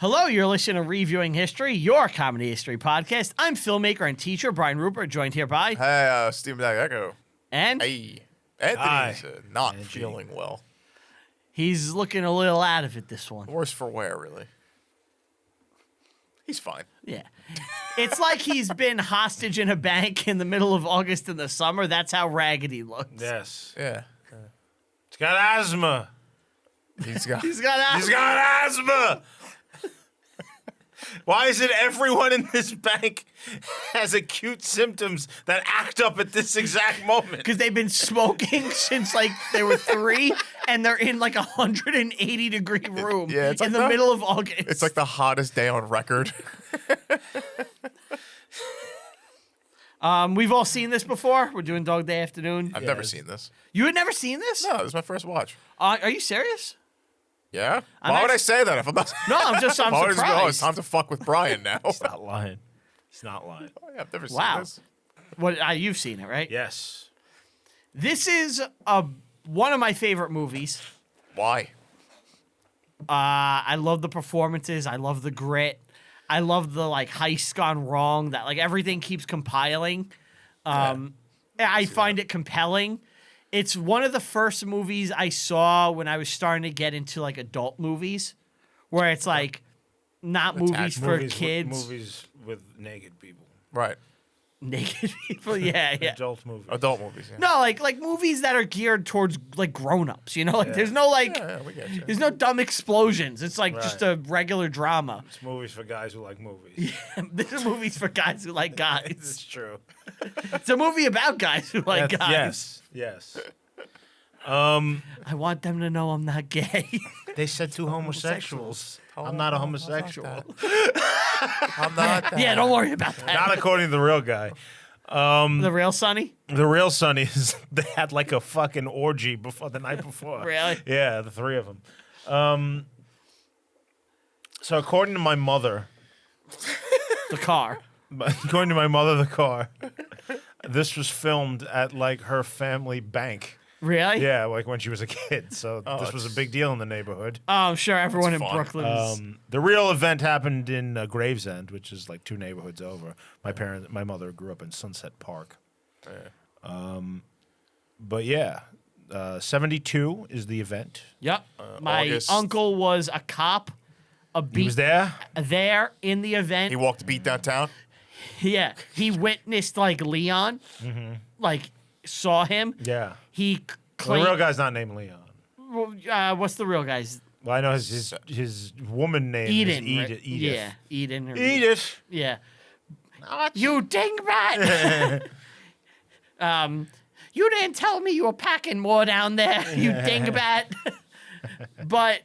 Hello, you're listening to Reviewing History, your comedy history podcast. I'm filmmaker and teacher Brian Rupert, joined here by... Hey, Steve Echo. And? Hey. Anthony's not feeling well. He's looking a little out of it, this one. Worse for wear, really. He's fine. Yeah. It's like he's been hostage in a bank in the middle of August in the summer. That's how ragged he looks. Yes. Yeah. He's got asthma. He's got asthma. Why is it everyone in this bank has acute symptoms that act up at this exact moment? Because they've been smoking since like they were 3, and they're in like 180-degree room it's like in the middle of August. It's like the hottest day on record. We've all seen this before. We're doing Dog Day Afternoon. I've never seen this. You had never seen this? No, this is my first watch. Are you serious? Yeah? Why would I say that if I'm not... No, I'm surprised. It's time to fuck with Brian now. He's not lying. He's not lying. Oh, yeah, I've never seen Wow. this. What? You've seen it, right? Yes. This is one of my favorite movies. Why? I love the performances. I love the grit. I love the like heist gone wrong. That like everything keeps compiling. I find it compelling. It's one of the first movies I saw when I was starting to get into like adult movies, where it's like not movies for kids. Movies with naked people. Right. Naked people, yeah. Adult movies. Adult movies, yeah. No, like movies that are geared towards like grown-ups, you know? Like there's no like we get you. there's no dumb explosions. It's like just a regular drama. It's movies for guys who like movies. This is movies for guys who like guys. It's true. It's a movie about guys who like guys. Yes. I want them to know I'm not gay. They said 2 homosexuals. I'm not a homosexual. I'm not that. Yeah, don't worry about that. Not according to the real guy. The real Sonny? The real Sonnies, they had like a fucking orgy the night before. Really? Yeah, the 3 of them. So according to my mother, The car. according to my mother, the car, this was filmed at like her family bank. Really? Yeah, like when she was a kid. So this was a big deal in the neighborhood. Oh, I'm sure everyone in fun. Brooklyn is... The real event happened in Gravesend, which is like 2 neighborhoods over. My mother grew up in Sunset Park. But yeah, 72 is the event. Yep. My August. uncle was a cop. He was there. There in the event. He walked the beat downtown? Yeah. He witnessed like Leon. Like saw him. Yeah. He The claimed... real guy's not named Leon. what's the real guy's? Well, I know his woman name Eden. is right? Edith. Yeah. Eden. Edith. Yeah. You dingbat! You didn't tell me you were packing more down there, you dingbat. But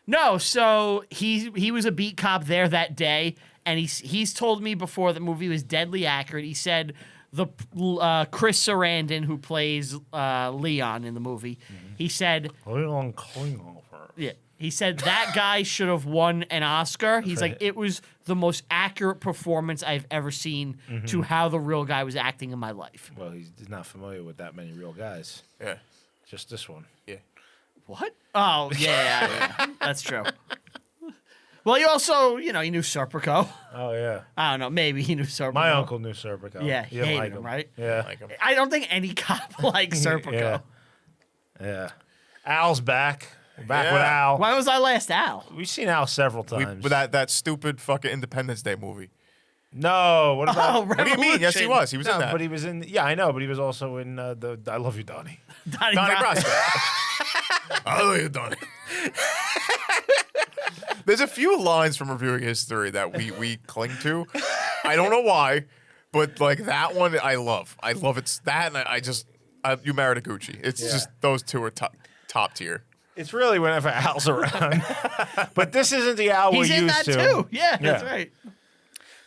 no, so he was a beat cop there that day, and he's told me before the movie was deadly accurate. He said the Chris Sarandon, who plays Leon in the movie, he said Leon Klinghoffer. yeah. He said that guy should have won an Oscar. He's like, it was the most accurate performance I've ever seen to how the real guy was acting in my life. Well, he's not familiar with that many real guys. Yeah. Just this one. Yeah. What? Oh, yeah. That's true. Well, he also, he knew Serpico. Oh, yeah. I don't know. Maybe he knew Serpico. My uncle knew Serpico. Yeah, he he didn't hated like him, right? Yeah. Like him. I don't think any cop likes Serpico. Yeah. Al's back. We're back Yeah. with Al. When was our last Al? We've seen Al several times. With that stupid fucking Independence Day movie. No, what about... Oh, What do you mean? Yes, he was. He was No, in that. but he was in... Yeah, I know, but he was also in the I Love You, Donnie. Donnie Donnie Brasco. Brasco. I love you, Donnie. There's a few lines from Reviewing History that we cling to. I don't know why, but like that one I love. I love it. That and You Married a Gucci. It's just those two are top tier. It's really whenever Al's around. But this isn't the Al we're He's in used that to. too. Yeah, that's right.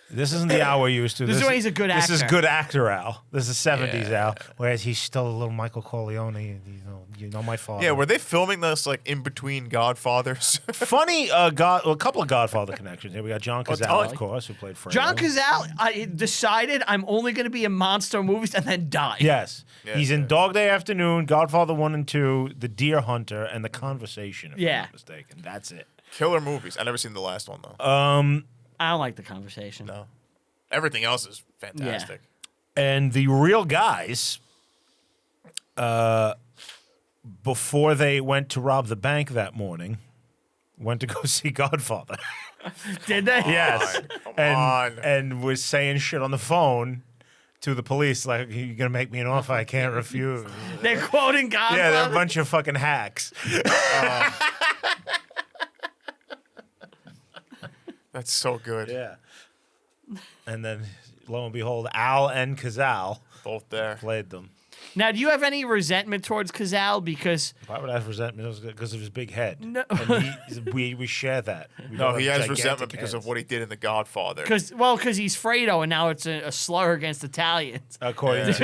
This isn't the Al we're used to. This is when he's a good This is actor. good actor Al. This is 70s Al. Whereas he's still a little Michael Corleone. You know my father. Yeah, were they filming this like in between Godfathers? Funny, a couple of Godfather connections. Here we got John Cazale, of Dolly. course, who played Frank. John Cazale I decided I'm only going to be in monster movies and then die. Yes. Yeah, He's in Dog Day Afternoon, Godfather 1 and 2, The Deer Hunter, and The Conversation, if I'm not mistaken. That's it. Killer movies. I never seen the last one though. I don't like the conversation. No. Everything else is fantastic. And the real guys, before they went to rob the bank that morning, went to go see Godfather. Did they? Yes. Come on. And was saying shit on the phone to the police, like, you're going to make me an offer I can't refuse. They're quoting Godfather. Yeah, they're a bunch of fucking hacks. That's so good. Yeah. And then, lo and behold, Al and Cazale Both there. played them. Now, do you have any resentment towards Cazale? Because Why would I have resentment? Because of his big head. No. And we share that. We No, don't he have has gigantic resentment because of heads. what he did in The Godfather. because he's Fredo, and now it's a slur against Italians. According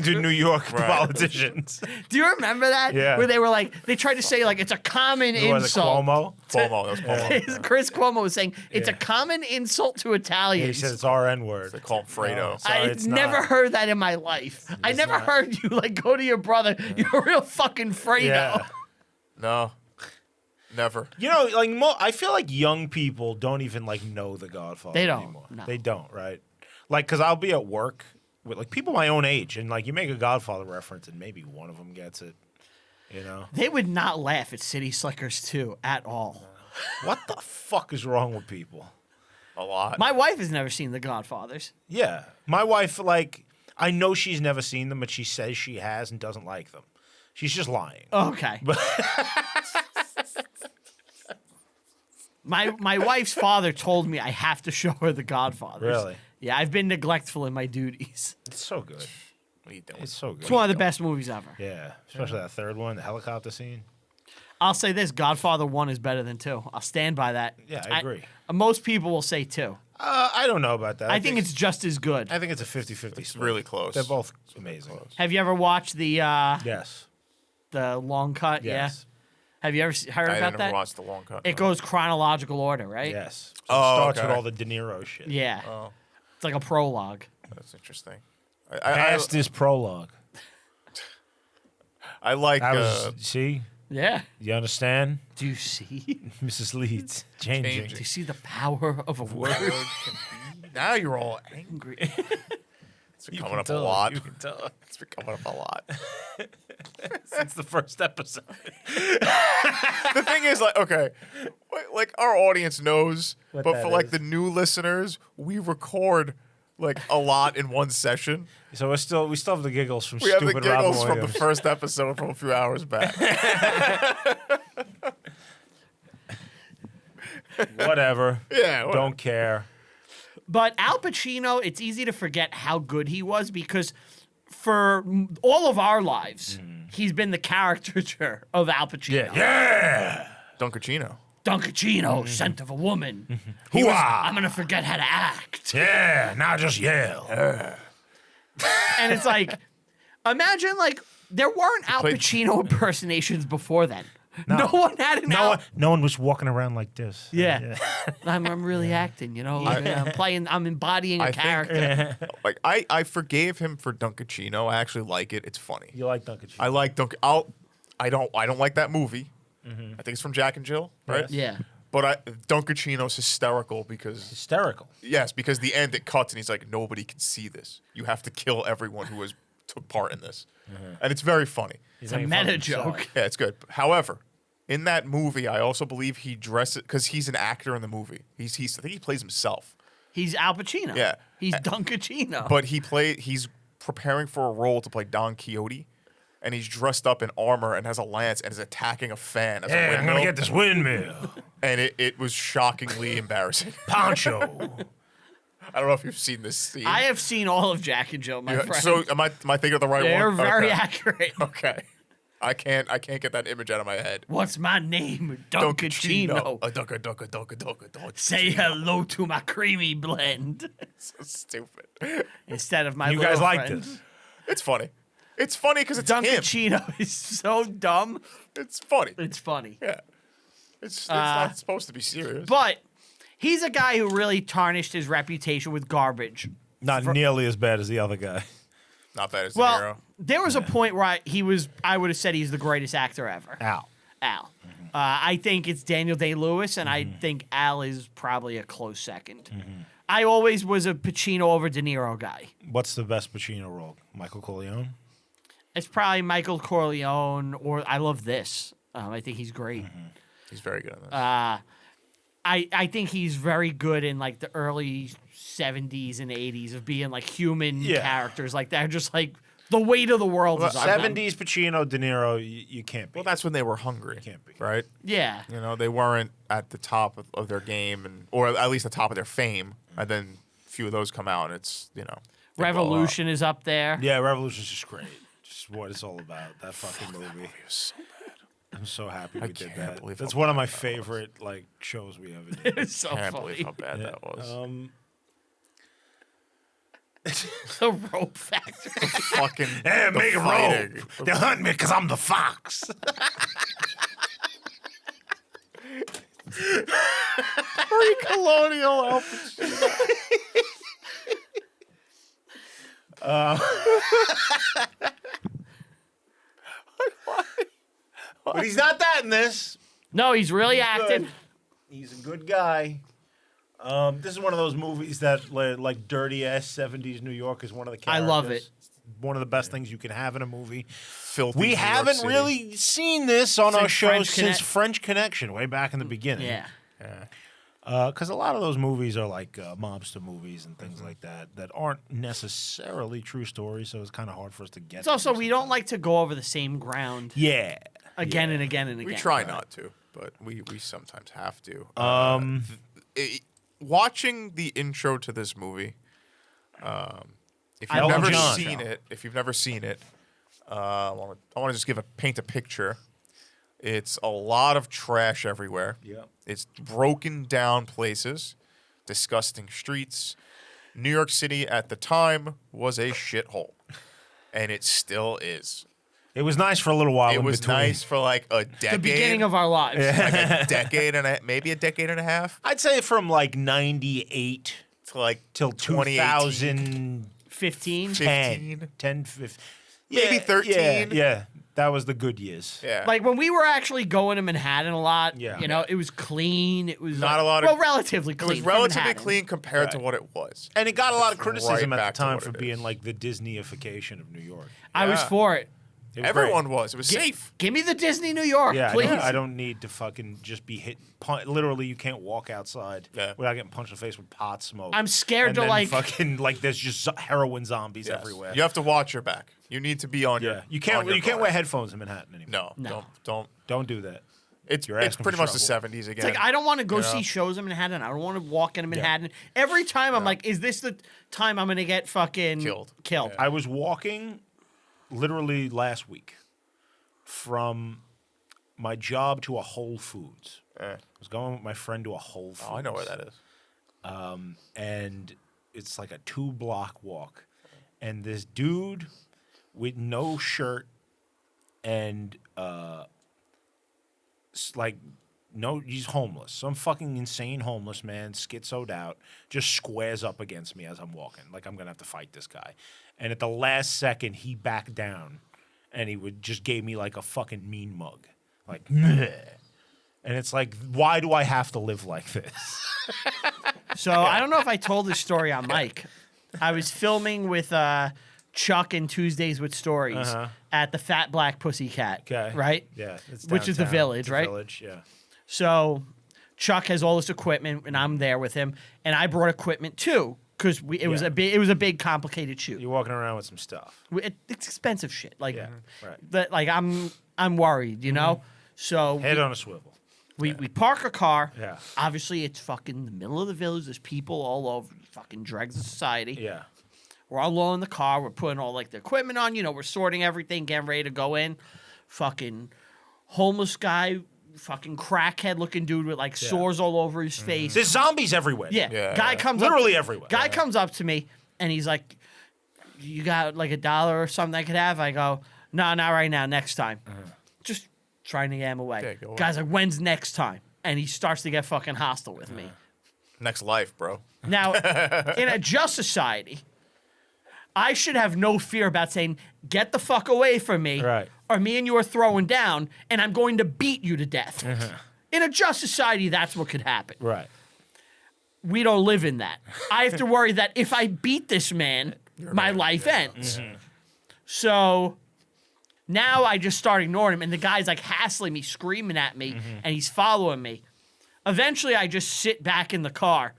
to New York Right. politicians. Do you remember that? Yeah. Where they were like, they tried to say like it's a common Who was it, insult. Cuomo? Cuomo, that was Cuomo. Chris Cuomo was saying it's a Yeah. common insult to He Italians. said it's our N-word. They call him Fredo. Sorry, I've it's never not. heard that in my life. I never heard you like go to your brother. You're a real fucking Fredo. Yeah. No. Never. You know, like I feel like young people don't even like know The Godfather They don't, anymore. no. They don't, right? Like, because I'll be at work with like people my own age, and like you make a Godfather reference, and maybe one of them gets it. You know, They would not laugh at City Slickers 2 at all. what the fuck is wrong with people? A lot. My wife has never seen The Godfathers. Yeah, my wife, like, I know she's never seen them, but she says she has and doesn't like them. She's just lying. Okay. My wife's father told me I have to show her The Godfathers. Really? Yeah, I've been neglectful in my duties. It's so good. What are you doing? It's so good. It's one of the best movies ever. Yeah, especially that third one, the helicopter scene. I'll say this: Godfather 1 is better than 2. I'll stand by that. Yeah, I agree. Most people will say 2. I don't know about that. I think it's just as good. I think it's a 50-50 It's split. really close. They're both amazing. Have you ever watched the Yes. long cut? Yes. Yeah. Have you ever heard I about never that? watched the long cut. It goes chronological order, right? Yes. So Oh, it starts okay. with all the De Niro shit. Yeah. Oh, It's like a prologue. that's interesting. Past is prologue. I like. That was, see? Yeah. You understand? Do you see? Mrs. Leeds. Changing. Do you see the power of a word? Now you're all angry. It's been coming up a lot. You can tell. It's been coming up a lot. Since the first episode. The thing is, like, okay, like our audience knows, What but that for like is. the new listeners, we record like a lot in one session. So we still have the giggles from We have the stupid Robin giggles from the Williams. first episode from a few hours back. Whatever. Yeah, whatever. Don't care. But Al Pacino, it's easy to forget how good he was because for all of our lives, he's been the caricature of Al Pacino. Yeah. Dunkachino. Dunkachino, scent of a woman. Hoo-ah. I'm going to forget how to act. Yeah. Now just yell. And it's like, imagine like there weren't Al played- Pacino impersonations before then. No one had an Al. No one was walking around like this. Yeah. I'm really acting, you know. I'm embodying a I think- character. Like I forgave him for Dunkachino. I actually like it. It's funny. You like Dunkachino? I like I don't like that movie. I think it's from Jack and Jill, right? Yes. Yeah. But Dunkachino's hysterical because Hysterical. yes, because the end it cuts and he's like, nobody can see this. You have to kill everyone who has took part in this, and it's very funny. It's a meta joke. Yeah, it's good. However, in that movie, I also believe he dresses because he's an actor in the movie. I think he plays himself, He's Al Pacino. Yeah. He's Dunkachino. but he's preparing for a role to play Don Quixote, and he's dressed up in armor and has a lance and is attacking a fan as a Yeah, I'm windmill. gonna get this windmill. And it was shockingly embarrassing. Poncho. I don't know if you've seen this scene. I have seen all of Jack and Jill, my friend. So am I thinking of the right They're one? very Okay. accurate. Okay. I can't get that image out of my head. What's my name? Dunkachino. Dunka. Say hello to my creamy blend So stupid. instead of my You little guys like friend. this? It's funny. It's funny because it's him. Dunkachino is so dumb. It's funny. It's funny. Yeah. It's not supposed to be serious. But he's a guy who really tarnished his reputation with garbage. Not nearly as bad as the other guy. Not bad as De Well, Niro. there was a point where I would have said he's the greatest actor ever. Ow. Al. I think it's Daniel Day-Lewis, and I think Al is probably a close second. I always was a Pacino over De Niro guy. What's the best Pacino role? Michael Corleone? It's probably Michael Corleone, or I love this. I think he's great. He's very good on this. I think he's very good in like the early 70s and 80s of being like human characters like that. Just like the weight of the world is on them. 70s Pacino, De Niro, you can't be. Well, that's when they were hungry. Can't be. Right? Yeah. You know, they weren't at the top of their game, or at least the top of their fame. And then a few of those come out, and it's, they blow up. Revolution is up there. Yeah, Revolution's just great. Just what it's all about. That fucking movie. That movie was so bad. I'm so happy we did can't that. believe That's how one of my bad that favorite shows we ever did. It's so I can't funny. believe how bad that was. The Rope Factory. Fucking Hey, the make a fighting. rope. They're hunting me because I'm the fox. Pre-colonial Al But he's not that in this. No, he's really acting. Good. He's a good guy. This is one of those movies that, like, dirty ass 70s New York is one of the I characters. love it. One of the best things you can have in a movie. Filthy We New York haven't City. really seen this on our Since show French since Connect- French Connection, way back in the beginning. Yeah. Because a lot of those movies are like mobster movies and things like that aren't necessarily true stories, so it's kind of hard for us to get. It's also, we don't like to go over the same ground Yeah. again and again and again. We try not to, but we sometimes have to. Watching the intro to this movie, if you've Elton never John. seen it, I want to just paint a picture. It's a lot of trash everywhere. Yep. It's broken down places, disgusting streets. New York City at the time was a shithole, and it still is. It was nice for a little while. It in was between. nice for like a decade. The beginning of our lives. like a decade and maybe a decade and a half I'd say from like 98 to like till 2018. 15. 15. 10, 15. Maybe 13. Yeah, that was the good years. Yeah. Like when we were actually going to Manhattan a lot, Yeah. you know, it was clean. It was Not a lot of- well, relatively it clean. was for relatively Manhattan. clean compared to Right. what it was. And it got a lot of Right criticism back at to the time what for it being is. like the Disneyification of New York. I was Yeah. for it. It was Everyone great. was. It was safe. Give me the Disney New York, Yeah, please. I don't need to fucking just be hit. Literally, you can't walk outside Yeah. without getting punched in the face with pot smoke. I'm scared and to then like. fucking like there's just heroin zombies Yes. everywhere. You have to watch your back. You need to be on your. Yeah, you can't on your you can't guard. wear headphones in Manhattan anymore. No, No. don't. Don't do that. It's You're it's asking pretty for much the trouble. '70s again. It's like I don't want to go You see know? shows in Manhattan. I don't want to walk into Manhattan. Every time I'm like, is this the time I'm gonna get fucking Killed. Killed. Yeah. I was walking literally last week from my job to a Whole Foods. I was going with my friend to a Whole Foods. Oh, I know where that is. And it's like a 2-block walk. And this dude with no shirt and he's homeless. Some fucking insane homeless man, schizoed out, just squares up against me as I'm walking. Like I'm gonna have to fight this guy. And at the last second, he backed down, and he just gave me like a fucking mean mug, like. Meh. And it's like, why do I have to live like this? So I don't know if I told this story on Mike. I was filming with Chuck and Tuesdays with Stories at the Fat Black Pussycat, Okay. right? Yeah, it's Which is the downtown. Village, It's the right? Village, yeah. So Chuck has all this equipment, and I'm there with him, and I brought equipment too because it was Yeah. a big complicated shoot. You're walking around with some stuff. It's expensive shit. Like Yeah, right. that. Like I'm worried, you know. So Head on a swivel. we park a car. Yeah. Obviously, it's fucking the middle of the village. There's people all over. Fucking dregs of society. Yeah. We're all low in the car. We're putting all like the equipment on. You know, we're sorting everything, getting ready to go in. Fucking homeless guy, fucking crackhead looking dude with like sores all over his face. There's zombies everywhere. Yeah. Yeah. Guy comes Literally up, everywhere. Guy Yeah. comes up to me and he's like, "You got like $1 or something I could have?" I go, "No, not right now. Next time." Just trying to get him away. Yeah, go away. Guy's like, "When's next time?" And he starts to get fucking hostile with me. Next life, bro. Now, in a just society, I should have no fear about saying, "Get the fuck away from me," Right. or me and you are throwing down, and I'm going to beat you to death. In a just society, that's what could happen. Right. We don't live in that. I have to worry that if I beat this man, my life ends. So now I just start ignoring him, and the guy's like hassling me, screaming at me, and he's following me. Eventually, I just sit back in the car.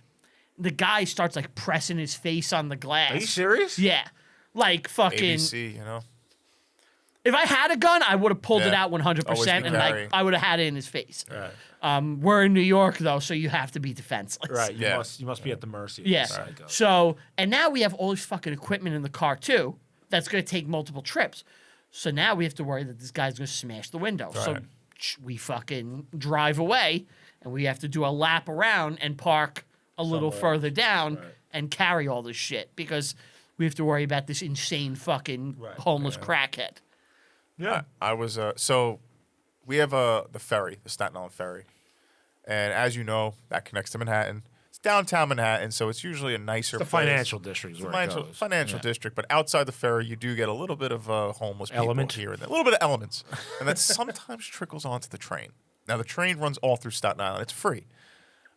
The guy starts like pressing his face on the glass. Are you serious? Yeah. Like fucking. ABC, you know. If I had a gun, I would have pulled it Yeah. out 100%, Always be and like carrying. I would have had it in his face. Right. We're in New York though, so you have to be defenseless. Right. You Yeah. must be at the mercy of Yeah. the psycho. So, and now we have all this fucking equipment in the car too. That's going to take multiple trips. So now we have to worry that this guy's going to smash the window. So Right. we fucking drive away, and we have to do a lap around and park a little Somewhere. further down Right. and carry all this shit because we have to worry about this insane fucking Right. homeless crackhead. Yeah. I was so we have the ferry, the Staten Island ferry, and as you know, that connects to Manhattan. It's downtown Manhattan, so it's usually a nicer The place. financial district is where it goes. Financial Yeah. district, but outside the ferry, you do get a little bit of homeless Element. people here and there. A little bit of elements, and that sometimes trickles onto the train. Now the train runs all through Staten Island. It's free.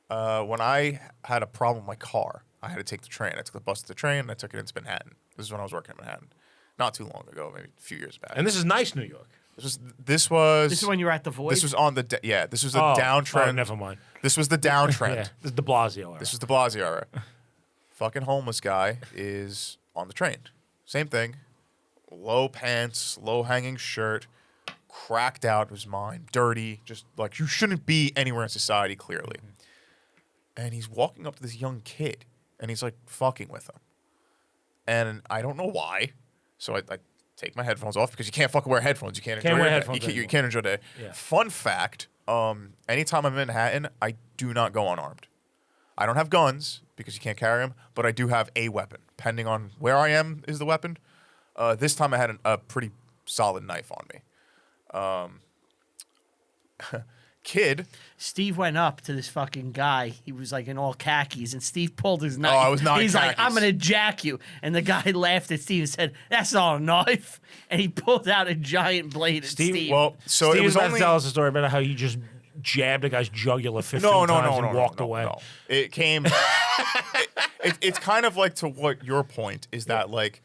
When I had a problem with my car, I had to take the train. I took the bus to the train, and I took it into Manhattan. This is when I was working in Manhattan, not too long ago, maybe a few years back. And this is nice New York. This was This is when you were at the Void. this was on the this was the Oh, downtrend. oh, never mind. This was the downtrend. Yeah. This is De Blasio era. This was de Blasio era. Fucking homeless guy is on the train. Same thing. Low pants, low hanging shirt, cracked out of his mind, dirty, just like you shouldn't be anywhere in society, clearly. And he's walking up to this young kid, and he's like fucking with him. And I don't know why. So I take my headphones off because you can't fucking wear headphones. You can't enjoy Can't wear your day. headphones You anymore. can't enjoy the day. Yeah. Fun fact, anytime I'm in Manhattan, I do not go unarmed. I don't have guns because you can't carry them, but I do have a weapon. Depending on where I am is the weapon. This time I had a pretty solid knife on me. Kid. Steve went up to this fucking guy. He was like in all khakis, and Steve pulled his knife. I was not in He's like, khakis. "I'm gonna jack you," and the guy laughed at Steve and said, "That's not a knife." And he pulled out a giant blade at Steve. Well, so Steve it was about only to tell us a story about how you just jabbed a guy's jugular 15 no, times and walked no, away. no. It came. It's kind of like to what your point is that like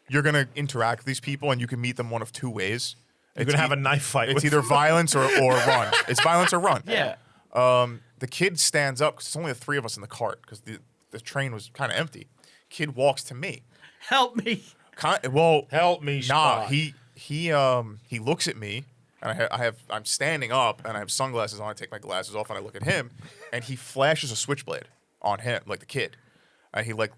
you're gonna interact with these people and you can meet them one of two ways. You're going to have a knife fight. It's with either violence or run. It's violence or run. yeah. The kid stands up because it's only the three of us in the cart because the train was kind of empty. Kid walks to me. Help me. Help me, Nah, Spock. he looks at me, and I'm standing up, and I have sunglasses on. I take my glasses off, and I look at him, and he flashes a switchblade on him, like the kid, and he like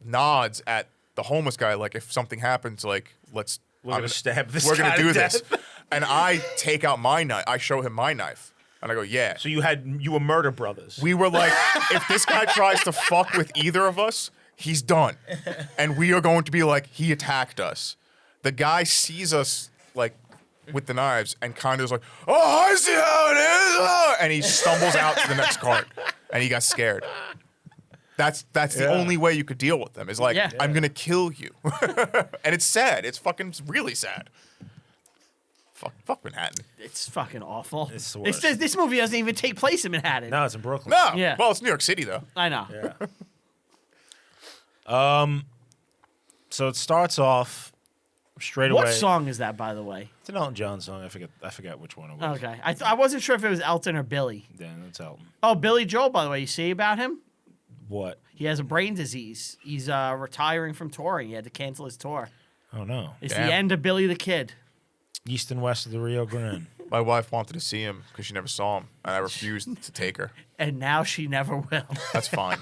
nods at the homeless guy, like if something happens, like We're gonna stab this We're guy gonna to do this, death. and I take out my knife. I show him my knife, and I go, yeah. So you were murder brothers. We were like, if this guy tries to fuck with either of us, he's done. And we are going to be like, he attacked us. The guy sees us like with the knives and kind of is like, oh, I see how it is. Ah," and he stumbles out to the next cart and he got scared. That's the only way you could deal with them is like, Yeah. I'm going to kill you. And it's sad. It's fucking really sad. Fuck Manhattan. It's fucking awful. It's the worst. This movie doesn't even take place in Manhattan. No, it's in Brooklyn. No. Yeah. Well, it's New York City though. I know. Yeah. So it starts off straight away. What song is that, by the way? It's an Elton John song. I forget which one it was. Okay. I wasn't sure if it was Elton or Billy. Yeah, that's Elton. Oh, Billy Joel, by the way. You see about him? What? He has a brain disease. He's retiring from touring. He had to cancel his tour. Oh no. It's Damn. the end of Billy the Kid. East and west of the Rio Grande. My wife wanted to see him because she never saw him, and I refused to take her. And now she never will. That's fine.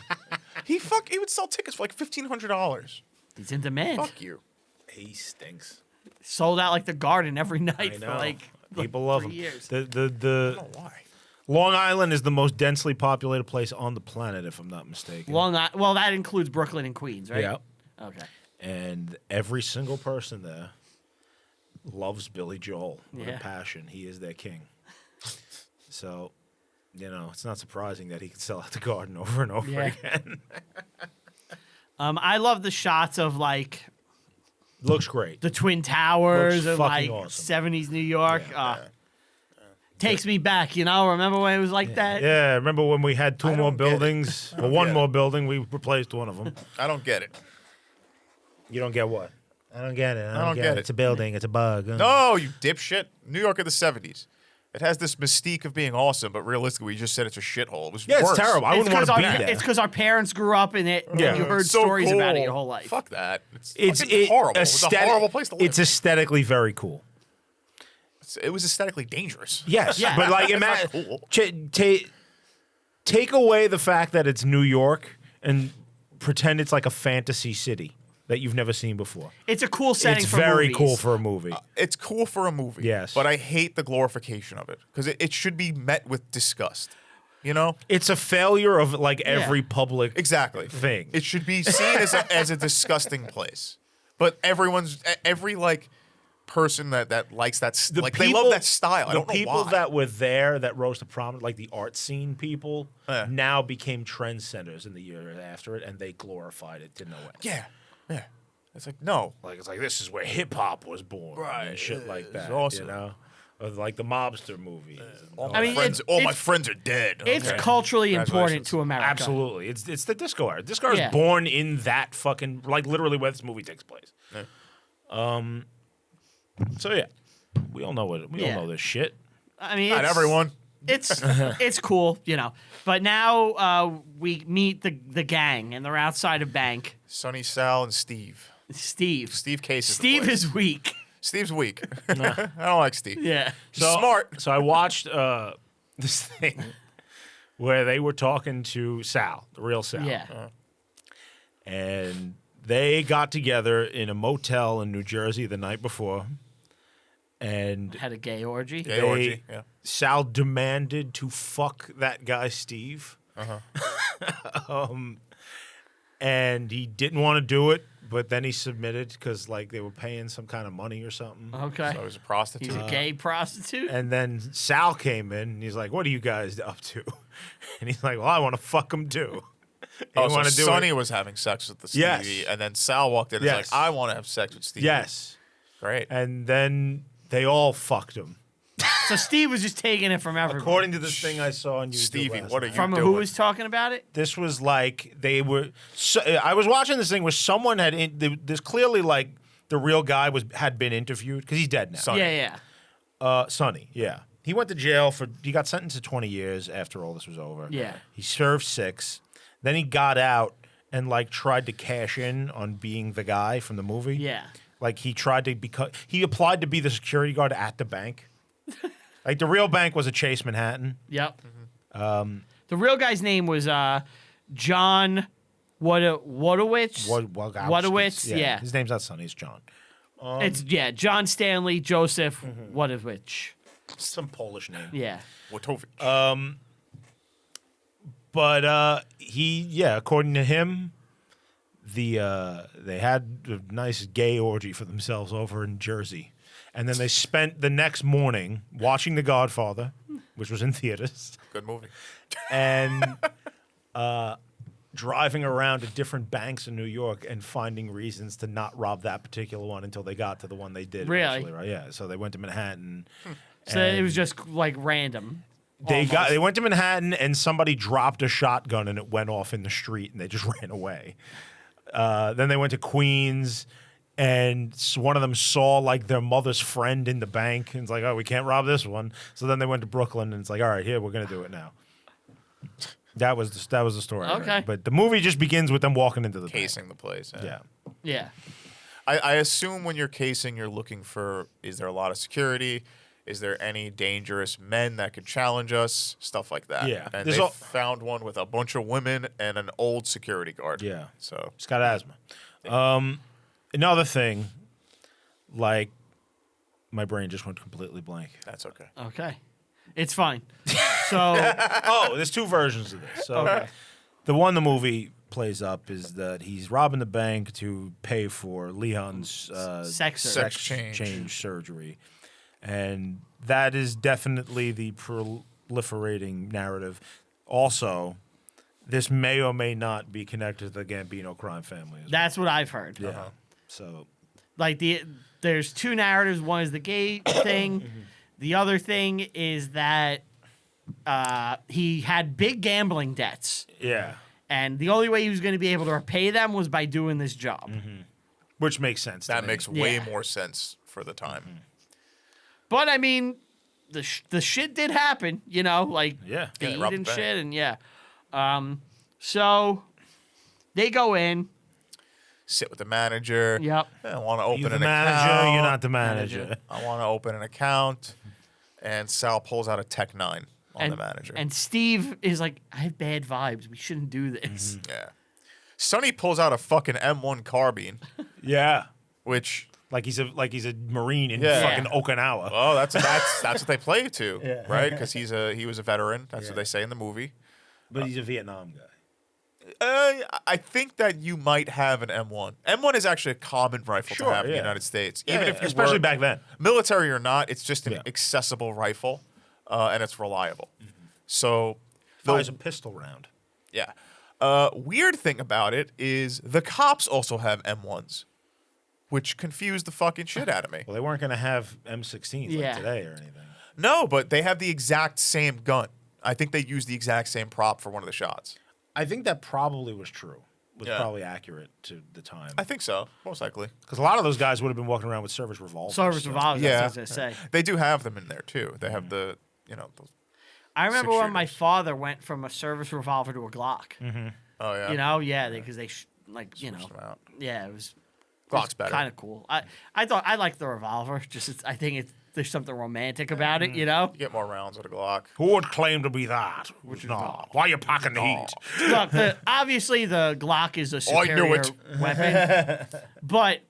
He would sell tickets for like $1,500. He's in demand. Fuck you. He stinks. Sold out like the Garden every night I for know. like People love 3 him. years. I don't know why. Long Island is the most densely populated place on the planet, if I'm not mistaken. Well, that includes Brooklyn and Queens, right? Yeah. Okay. And every single person there loves Billy Joel with Yeah. a passion. He is their king. So, it's not surprising that he can sell out the Garden over and over Yeah. again. I love the shots of like Looks great. The Twin Towers Looks of fucking like awesome. 70s New York. Takes me back, Remember when it was like that? Yeah, remember when we had two I more don't get it. buildings? I Well, don't one get more it. building. We replaced one of them. I don't get it. You don't get what? I don't get it. I don't get it. It's a building. It's a bug. No, you dipshit. New York of the 70s. It has this mystique of being awesome, but realistically, we just said it's a shithole. It was Yeah, worse. it's terrible. I It's wouldn't want to be our, there. it's because our parents grew up in it, Yeah. and you heard It's so stories about it cool. your whole life. Fuck that. It's It's horrible. It's a horrible place to live. It's aesthetically very cool. It was aesthetically dangerous. Yes, Yeah. but like It's not imagine cool. take away the fact that it's New York and pretend it's like a fantasy city that you've never seen before. It's a cool setting It's for very movies. cool for a movie. It's cool for a movie. Yes. But I hate the glorification of it because it should be met with disgust. You know? It's a failure of like every public Exactly. thing. It should be seen as a disgusting place. But every like person that likes that they love that style. I don't know The people why. that were there that rose to prominence, like the art scene people, Yeah. now became trendsetters in the year after it, and they glorified it to no end. Yeah. It's like no. Like it's like this is where hip hop was born, and Right. shit like that. awesome. You know, or like the mobster movies. All and my I mean, friends, it's- all my it's- friends are dead. It's Okay. culturally important Congratulations. to America. Absolutely, it's the disco era. Disco era Yeah. is born in that fucking like literally where this movie takes place. Yeah. So yeah, we all know we Yeah. all know this shit. I mean, Not it's- everyone. It's cool, But now we meet the gang, and they're outside a bank. Sonny, Sal, and Steve. Steve Case is the Steve place. is weak. Steve's weak. I don't like Steve. Yeah. He's smart. So I watched this thing where they were talking to Sal, the real Sal. Yeah. And they got together in a motel in New Jersey the night before. And Had a gay orgy. Gay orgy. Yeah. Sal demanded to fuck that guy, Steve. And he didn't want to do it, but then he submitted because like they were paying some kind of money or something. Okay. So he was a prostitute. He's a gay prostitute. And then Sal came in and he's like, "What are you guys up to?" And he's like, "Well, I want to fuck him too." Oh, so wanna do Sonny it? was having sex with the Stevie, Yes. and then Sal walked in and Yes. was like, I want to have sex with Stevie. Yes. Great. And then they all fucked him. So Steve was just taking it from everyone. According to this thing I saw on YouTube. Stevie, last what are night. you From doing? who was talking about it? This was like they were. I was watching this thing where someone had. There's clearly like the real guy had been interviewed because he's dead now. Sonny. Yeah. Sonny, yeah. He went to jail he got sentenced to 20 years after all this was over. Yeah. He served 6. Then he got out and like tried to cash in on being the guy from the movie. Yeah. Like he tried to he applied to be the security guard at the bank. Like the real bank was a Chase Manhattan. Yep. The real guy's name was John Wadowitz. Wadowitz. Yeah. His name's not Sonny, it's John. It's John Stanley Joseph Wadowicz. Some Polish name. Yeah. Wojtowicz. But according to him, they had a nice gay orgy for themselves over in Jersey. And then they spent the next morning watching The Godfather, which was in theaters, Good movie. and driving around to different banks in New York and finding reasons to not rob that particular one until they got to the one they did. Really? Eventually, right? Yeah. So they went to Manhattan. So it was just like random. They went to Manhattan and somebody dropped a shotgun and it went off in the street and they just ran away. Then they went to Queens and one of them saw like their mother's friend in the bank and it's like, oh, we can't rob this one. So then they went to Brooklyn and it's like, all right, here, we're gonna do it now. That was the story. Okay. Right? But the movie just begins with them walking into the Casing the place. bank. Yeah. Yeah. I assume when you're casing, you're looking for, is there a lot of security? Is there any dangerous men that could challenge us? Stuff like that. Yeah. And There's they al- found one with a bunch of women and an old security guard. Yeah. So He's got asthma. Another thing, like my brain just went completely blank. that's okay. Okay. It's fine. So Oh, there's 2 versions of this. So the one the movie plays up is that he's robbing the bank to pay for Leon's Sex change. surgery. And that is definitely the proliferating narrative. Also, this may or may not be connected to the Gambino crime family. As well. that's what I've heard. Yeah. So like there's two narratives. One is the gay thing. The other thing is that he had big gambling debts. Yeah. And the only way he was going to be able to repay them was by doing this job. Which makes sense. That to me. makes way Yeah. more sense for the time. But I mean, the shit did happen, you know, like Yeah. they Yeah, eat robbed and the bank. shit, and yeah. So they go in. Sit with the manager. Yep. I want to open You're the an manager. account. You're not the manager. I want to open an account. And Sal pulls out a Tech 9 on And the manager. And Steve is like, I have bad vibes. We shouldn't do this. yeah. Sonny pulls out a fucking M1 carbine, Yeah. which, Like he's a Marine in Yeah. fucking Okinawa. oh, that's what they play to, right? Because he was a veteran. That's what they say in the movie. But he's a Vietnam guy. I think that you might have an M1. M1 is actually a common rifle Sure, to have in the yeah. United States. Yeah, Even if you especially were back then. military or not, it's just an Yeah. accessible rifle, and it's reliable. So, Fires a pistol round. yeah. Weird thing about it is the cops also have M1s, which confused the fucking shit out of me. Well, they weren't going to have M16s Yeah. like today or anything. No, but they have the exact same gun. I think they used the exact same prop for one of the shots. I think that probably was true. Was Yeah. probably accurate to the time. I think so, most likely. Because a lot of those guys would have been walking around with service revolvers. Service so- revolvers, Yeah. that's what I was going to say. They do have them in there too. They have the, those, I remember Six when my shooters. father went from a service revolver to a Glock. oh yeah. You know, yeah, because they, you know, Switched them out. yeah, it was Glock's better. kind of cool. I thought I liked the revolver. I think there's something romantic about it, you know. You get more rounds with a Glock. Who would claim to be that? No. Why are you packing the heat? Look, obviously the Glock is a Oh, I knew superior it. weapon, but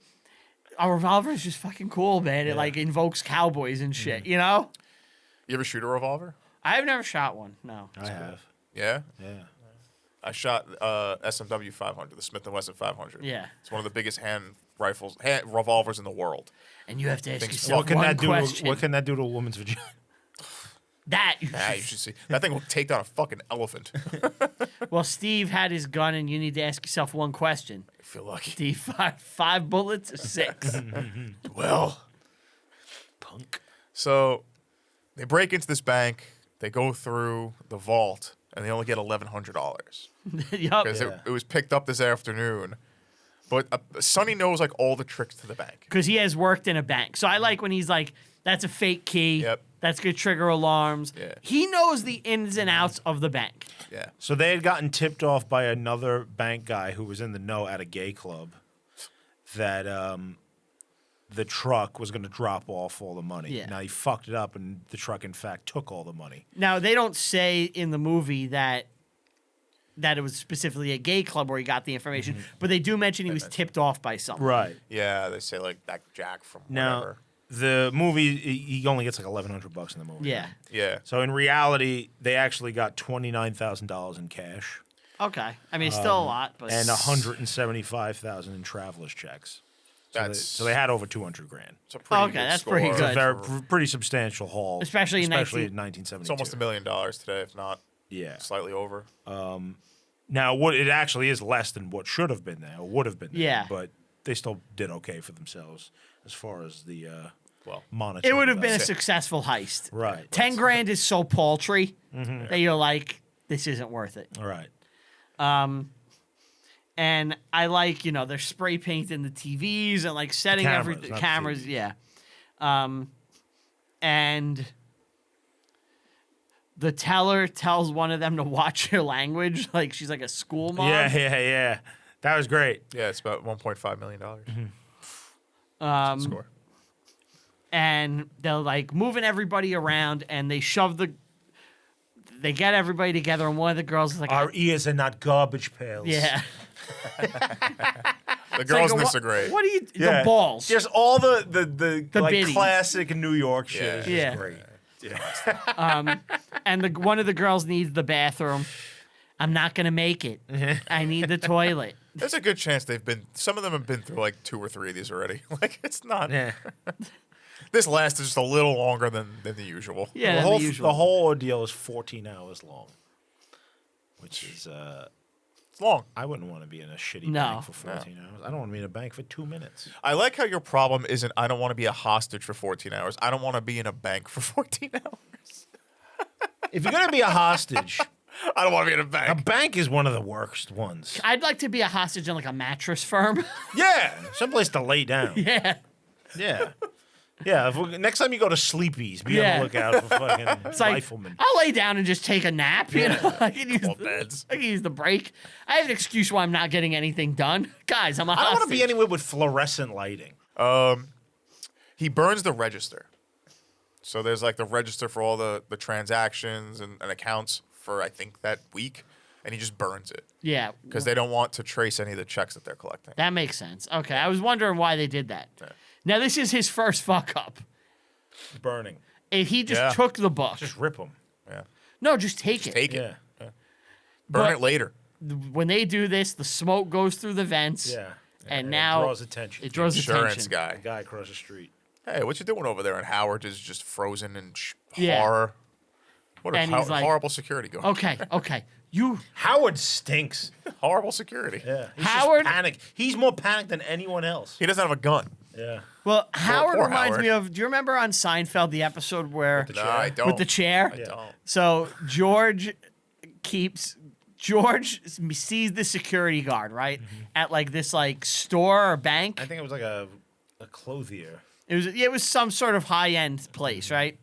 a revolver is just fucking cool, man. It like invokes cowboys and shit, you know. You ever shoot a revolver? I've never shot one. No. I have. Yeah. Yeah. I shot SMW 500, the Smith & Wesson 500. Yeah. It's one of the biggest revolvers in the world. And you have to ask Thanks. yourself What can one that do? question. What can that do to a woman's vagina? That Yeah, you should see. That thing will take down a fucking elephant. well, Steve had his gun, and you need to ask yourself one question: I feel lucky. Do you fire 5 bullets or 6? Well, Punk. so they break into this bank. They go through the vault, and they only get $1,100 Yup. because Yeah. it was picked up this afternoon. But Sonny knows like all the tricks to the bank. Because he has worked in a bank. So I like when he's like, "That's a fake key. Yep. That's gonna trigger alarms." Yeah. He knows the ins and outs of the bank. Yeah. So they had gotten tipped off by another bank guy who was in the know at a gay club that the truck was going to drop off all the money. Yeah. Now he fucked it up, and the truck, in fact, took all the money. Now they don't say in the movie that it was specifically a gay club where he got the information, but they do mention he was tipped off by someone. Right. Yeah, they say like that Jack from Now, whatever. the movie, he only gets like $1,100 in the movie. Yeah. Yeah. So in reality, they actually got $29,000 in cash Okay. I mean, it's still a lot, but and $175,000 in travelers checks. So they had over $200,000. It's a pretty Okay, good that's score. pretty It's good. a very pretty substantial haul, Especially in in 19 1972. It's almost $1 million today, if not Yeah. slightly over. Now, what it actually is less than what should have been there or would have been there. Yeah. But they still did okay for themselves as far as the Well, monetary. it would have been a value. successful heist. Right. 10 grand is so paltry that you're like, this isn't worth it. All right. And I like, they're spray painting the TVs and like setting cameras, everything. not the Cameras, TVs. yeah. And the teller tells one of them to watch her language, like she's like a school mom. Yeah. That was great. yeah, it's about $1.5 million. Score. And they're like moving everybody around, and they get everybody together, and one of the girls is like, Our ears are not garbage pails. yeah. The girls in Like, this are great. What do you? Yeah. The balls. Just all the like biddies. classic New York shit is just Yeah. great. And one of the girls needs the bathroom. I'm not gonna make it. I need the toilet. There's a good chance some of them have been through like 2 or 3 of these already. Like, it's not. Yeah. This lasted just a little longer than the usual. Yeah, the, whole, the usual. the whole ordeal is 14 hours long, which is It's long. I wouldn't want to be in a shitty No. bank for 14 hours. I don't want to be in a bank for 2 minutes. I like how your problem isn't I don't want to be a hostage for 14 hours. I don't want to be in a bank for 14 hours. If you're going to be a hostage, I don't want to be in a a bank. bank is one of the worst ones. I'd like to be a hostage in like a mattress firm. Yeah, someplace to lay down. Yeah. Yeah. Yeah, next time you go to Sleepy's, be on Yeah. the lookout for fucking It's like, riflemen. I'll lay down and just take a nap. You know, I can use Couple beds. I can use the break. I have an excuse why I'm not getting anything done, guys. I'm a I don't hostage. want to be anywhere with fluorescent lighting. He burns the register. So there's like the register for all the transactions and accounts for, I think, that week. And he just burns it Yeah, because they don't want to trace any of the checks that they're collecting. that makes sense. Okay, I was wondering why they did that. Now this is his first fuck up. Burning. If he just Yeah. took the book, Just rip them. Yeah. no, just take it. Take it. Yeah. Burn But- it later. When they do this, the smoke goes through the vents. Yeah. And it now draws attention. It draws Insurance attention. guy. The guy across the street. Hey, what you doing over there? And Howard is just frozen in Yeah. horror. What a And he's like- horrible security guard. Okay. You Howard stinks. Horrible security. Yeah. He's Howard- just panicked. He's more panicked than anyone else. He doesn't have a gun. Yeah. well, Howard poor reminds Howard. me of. Do you remember on Seinfeld the episode where No, I don't. with the chair? I don't. So George sees the security guard right at like this like store or bank. I think it was like a clothier. It was some sort of high end place, right?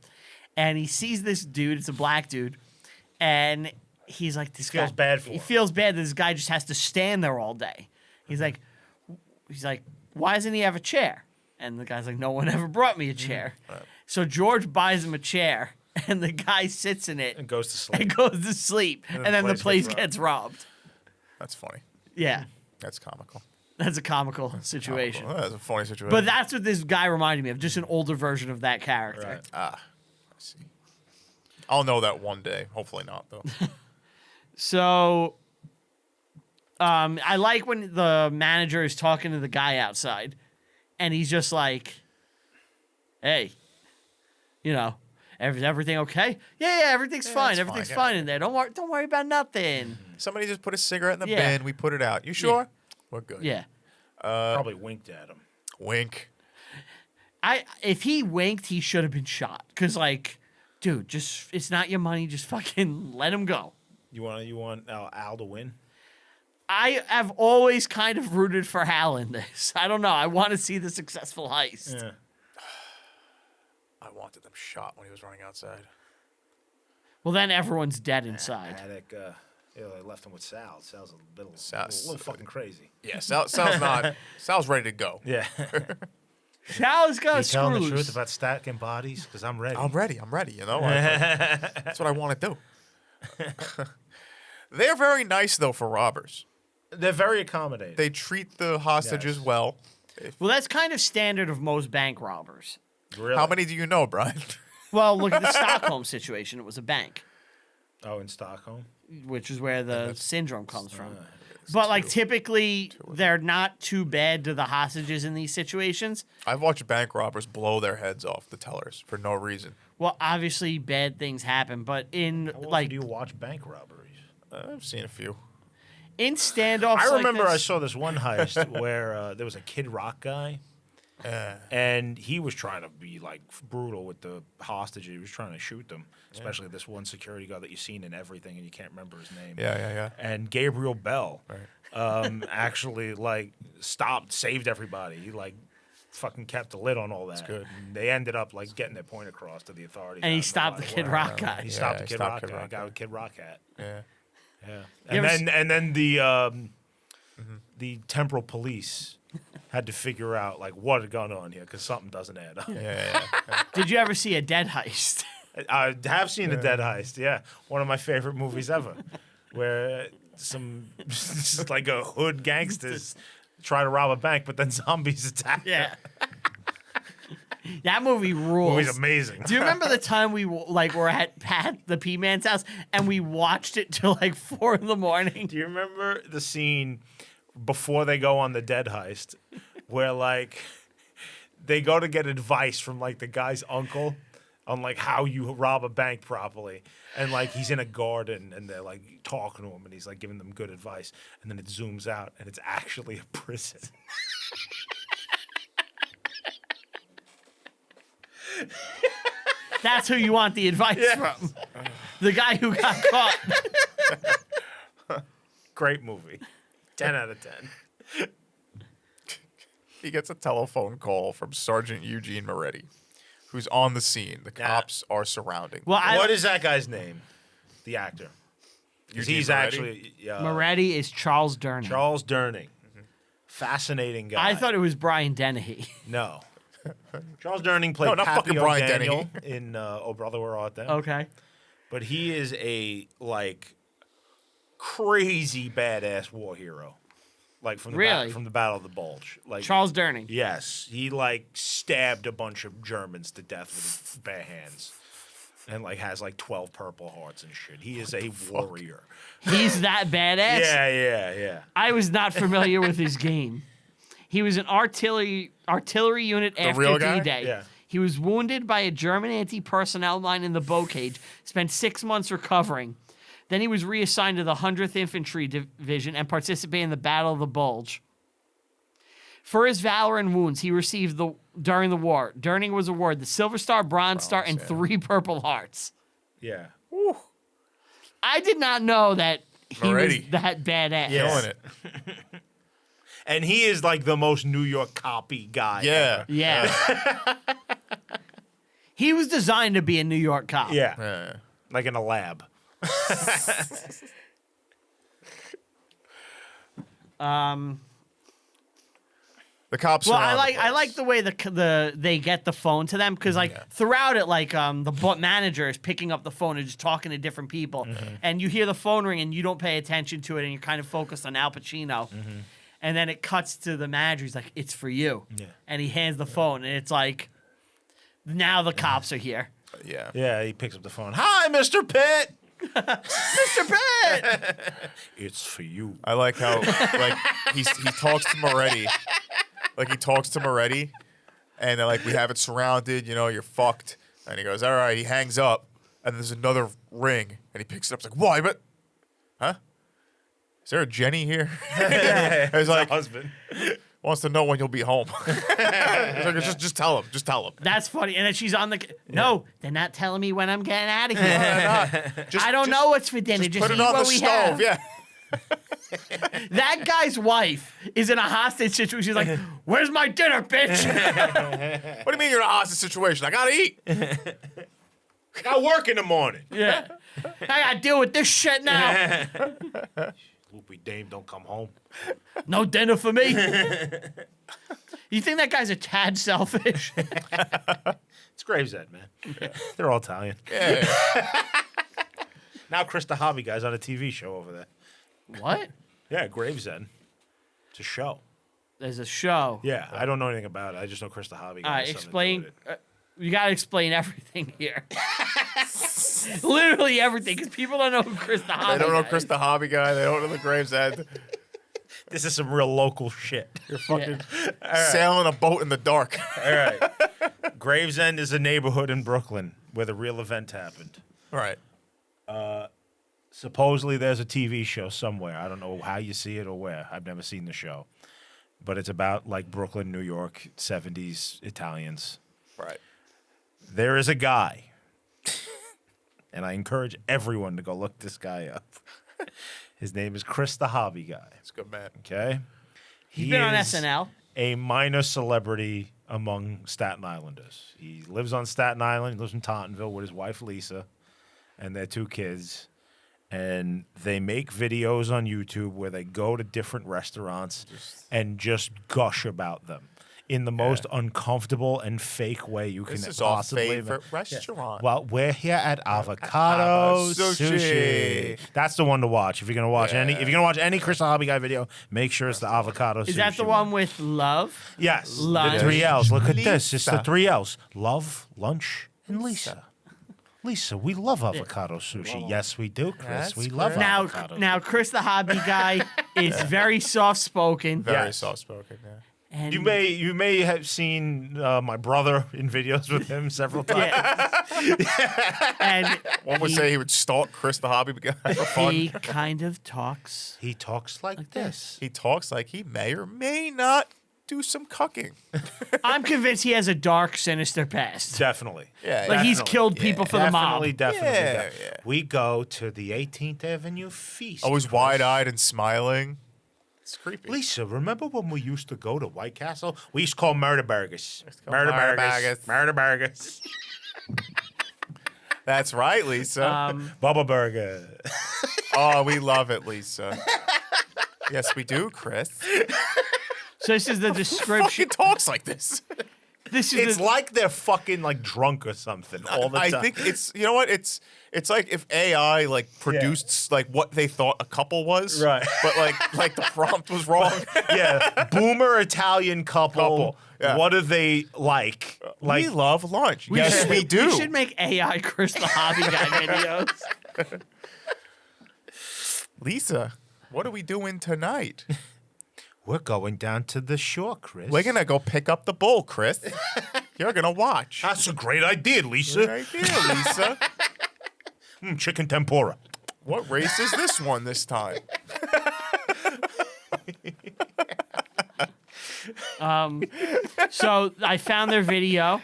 And he sees this dude. It's a black dude, and he's like, "This Feels guy." bad for He him. feels bad that this guy just has to stand there all day. He's like, "Why doesn't he have a chair?" And the guy's like, "No one ever brought me a chair." So George buys him a chair, and the guy sits in it And goes to sleep. and goes to sleep, and then the place gets robbed. That's funny. Yeah, That's comical. that's a comical situation. Comical. That's a funny situation. But that's what this guy reminded me of, just an older version of that character. Right. I see. I'll know that one day. Hopefully not, though. So, I like when the manager is talking to the guy outside, and he's just like, "Hey, you know, everything okay? Yeah, everything's fine. it's Everything's fine, fine yeah. in there. Don't worry about nothing." Somebody just put a cigarette in the Yeah. bin. We put it out. You sure? We're good. Yeah, Probably winked at him. Wink. if he winked, he should have been shot. Cause like, dude, just it's not your money. Just fucking let him go. You want Al to win? I have always kind of rooted for Hal in this. I don't know. I want to see the successful heist. Yeah. I wanted them shot when he was running outside. Well, then everyone's dead inside. Attica. They left him with Sal. Sal's a little Sal's- fucking crazy. Yeah, Sal's not. Sal's ready to go. Yeah. Sal's got You telling the screws. truth about stacking bodies? Because I'm ready. I'm ready. You know, that's what I want to do. They're very nice though for robbers. They're very accommodating. They treat the hostages Yes. well. Well, that's kind of standard of most bank robbers. Really? How many do you know, Brian? Well, look at the Stockholm situation. It was a bank, Oh, in Stockholm? which is where the syndrome comes from. But like typically, they're not too bad to the hostages in these situations. I've watched bank robbers blow their heads off the tellers for no reason. Well, obviously, bad things happen, but in How often like do you watch bank robberies? I've seen a few. in standoffs, I like remember I this- saw this one heist where there was a Kid Rock guy, and he was trying to be like brutal with the hostage. He was trying to shoot them, especially this one security guard that you've seen in everything, and you can't remember his name. Yeah. And Gabriel Bell actually like saved everybody. He like fucking kept the lid on all that. good. And they ended up like getting their point across to the authorities. and he out, stopped the like, Kid wow. Rock guy. He Yeah, stopped the he Kid stopped Rock Kid guy, Rock guy guy. with Kid Rock hat. Yeah. Yeah. You And ever then the temporal police had to figure out like what had gone on here because something doesn't add up. Yeah. Did you ever see a dead heist? I have seen The Dead Heist. Yeah, one of my favorite movies ever, where some like a hood gangsters try to rob a bank, but then zombies attack. Yeah. That movie rules. Movie's amazing. Do you remember the time we like were at Pat the P Man's house and we watched it till like 4 a.m? Do you remember the scene before they go on the Dead Heist, where like they go to get advice from like the guy's uncle, on like how you rob a bank properly. And like he's in a garden and they're like talking to him and he's like giving them good advice. And then it zooms out and it's actually a prison. That's who you want the advice from. The guy who got caught. Great movie. 10 out of 10. He gets a telephone call from Sergeant Eugene Moretti, who's on the scene. The cops are surrounding. Well, What is that guy's name? The actor. 'Cause Eugene he's Moretti? actually Moretti is Charles Durning. Charles Durning. Fascinating guy. I thought it was Brian Dennehy. No. Charles Durning played No, not fucking Pappy Brian O'Daniel Dennehy. in Oh Brother, Where Art Thou? Okay. But he is a like crazy badass war hero, like from the Really? from the Battle of the Bulge. Like Charles Durning. yes, he like stabbed a bunch of Germans to death with his bare hands, and like has like 12 Purple Hearts and shit. He is a warrior. He's that badass. Yeah. I was not familiar with his game. He was an artillery unit after real guy? D-Day. Yeah. He was wounded by a German anti-personnel mine in the bow cage, spent 6 months recovering. Then he was reassigned to the 100th Infantry Division and participated in the Battle of the Bulge. For his valor and wounds, he received during the war, Durning was awarded the Silver Star, Bronze Star, and 3 Purple Hearts. Yeah. I did not know that he Moretti. was that badass. Killing it. And he is like the most New York copy guy. Yeah. Yeah. He was designed to be a New York cop. ever. Yeah. Yeah. Like in a lab. The cops. Well, surround the I like place. the way they get the phone to them because throughout it, like the manager is picking up the phone and just talking to different people, and you hear the phone ring and you don't pay attention to it and you're kind of focused on Al Pacino, and then it cuts to the manager. He's like, "It's for you," and he hands the phone and it's like, now the cops are here. Yeah. Yeah, he picks up the phone. Hi, Mr. Pitt. Mr. Pitt. It's for you. I like how like he talks to Moretti. Like he talks to Moretti, and they're like, we have it surrounded. You know, you're fucked. And he goes, all right. He hangs up, and there's another ring, and he picks it up. It's like, why? But, huh? Is there a Jenny here? He's like, husband. wants to know when you'll be home. He's like, just tell him. Just tell him. That's funny. And then she's on the. No, they're not telling me when I'm getting out of here. Just, I don't know what's for dinner. Just Put it eat on what the we stove. have. Yeah. That guy's wife is in a hostage situation. She's like, "Where's my dinner, bitch?" What do you mean you're in a hostage situation? I gotta eat. I got work in the morning. Yeah, I gotta deal with this shit now. Loopy dame don't come home. No dinner for me. You think that guy's a tad selfish? It's Gravesend, man. They're all Italian. Yeah. Now Chris the Hobby guy's on a TV show over there. What? Yeah, Gravesend. It's a show. There's a show. Yeah, I don't know anything about it. I just know Chris the Hobby guy. All right, has something to do explain. with it. You gotta explain everything here. Literally everything, because people don't know who Chris the Hobby They don't know guy Chris is. the Hobby guy. They don't know the Gravesend. This is some real local shit. You're fucking Sailing a boat in the dark. all right. Gravesend is a neighborhood in Brooklyn where the real event happened. Right. Supposedly there's a TV show somewhere. I don't know how you see it or where. I've never seen the show. But it's about like Brooklyn, New York, 70s Italians. Right. There is a guy, and I encourage everyone to go look this guy up. His name is Chris the Hobby Guy. It's a good man. Okay? He's been on is SNL. a minor celebrity among Staten Islanders. He lives on Staten Island. He lives in Tottenville with his wife, Lisa, and their 2 kids. And they make videos on YouTube where they go to different restaurants and just gush about them in the most uncomfortable and fake way you can This is our possibly favorite restaurant. Well, we're here at Avocado Sushi. Sushi. That's the one to watch. If you're gonna watch any Chris the Hobby Guy video, make sure it's the Avocado Sushi. Is that the one with love? Yes. Lunch. The 3 L's. Look at this. It's the Lisa. 3 L's. Love, lunch, and Lisa. Lisa, we love avocado sushi. Yes, we do, Chris. That's We love Now, avocado. now Chris the Hobby Guy is very soft spoken. Very Yes. soft spoken. Yeah. And You may have seen my brother in videos with him several times. yeah. And One would say he would stalk Chris the hobby guy for fun. he kind of talks He talks like this. He talks like he may or may not do some cucking. I'm convinced he has a dark, sinister past. Definitely. Yeah, Like he's definitely. killed people for the mob. Definitely. Yeah, yeah. We go to the 18th Avenue feast. Always Chris. wide-eyed and smiling. It's creepy. Lisa, remember when we used to go to White Castle? We used to call murder burgers. call murder burgers. Murder burgers. That's right, Lisa. Bubba burger. Oh, we love it, Lisa. Yes, we do, Chris. So this is the description. Fucking talks like this. This is It's the, like they're fucking like drunk or something all the time. I think it's, you know what? It's like if AI like produced like what they thought a couple was, Right. But like the prompt was wrong. yeah, boomer Italian couple. yeah. What do they like? We love lunch. we Yes, should, we do. We should make AI Chris the Hobby Guy videos. Lisa, what are we doing tonight? We're going down to the shore, Chris. We're gonna go pick up the bull, Chris. You're gonna watch. That's a great idea, Lisa. Good idea, Lisa. Chicken tempura. What race is this one this time? So I found their video.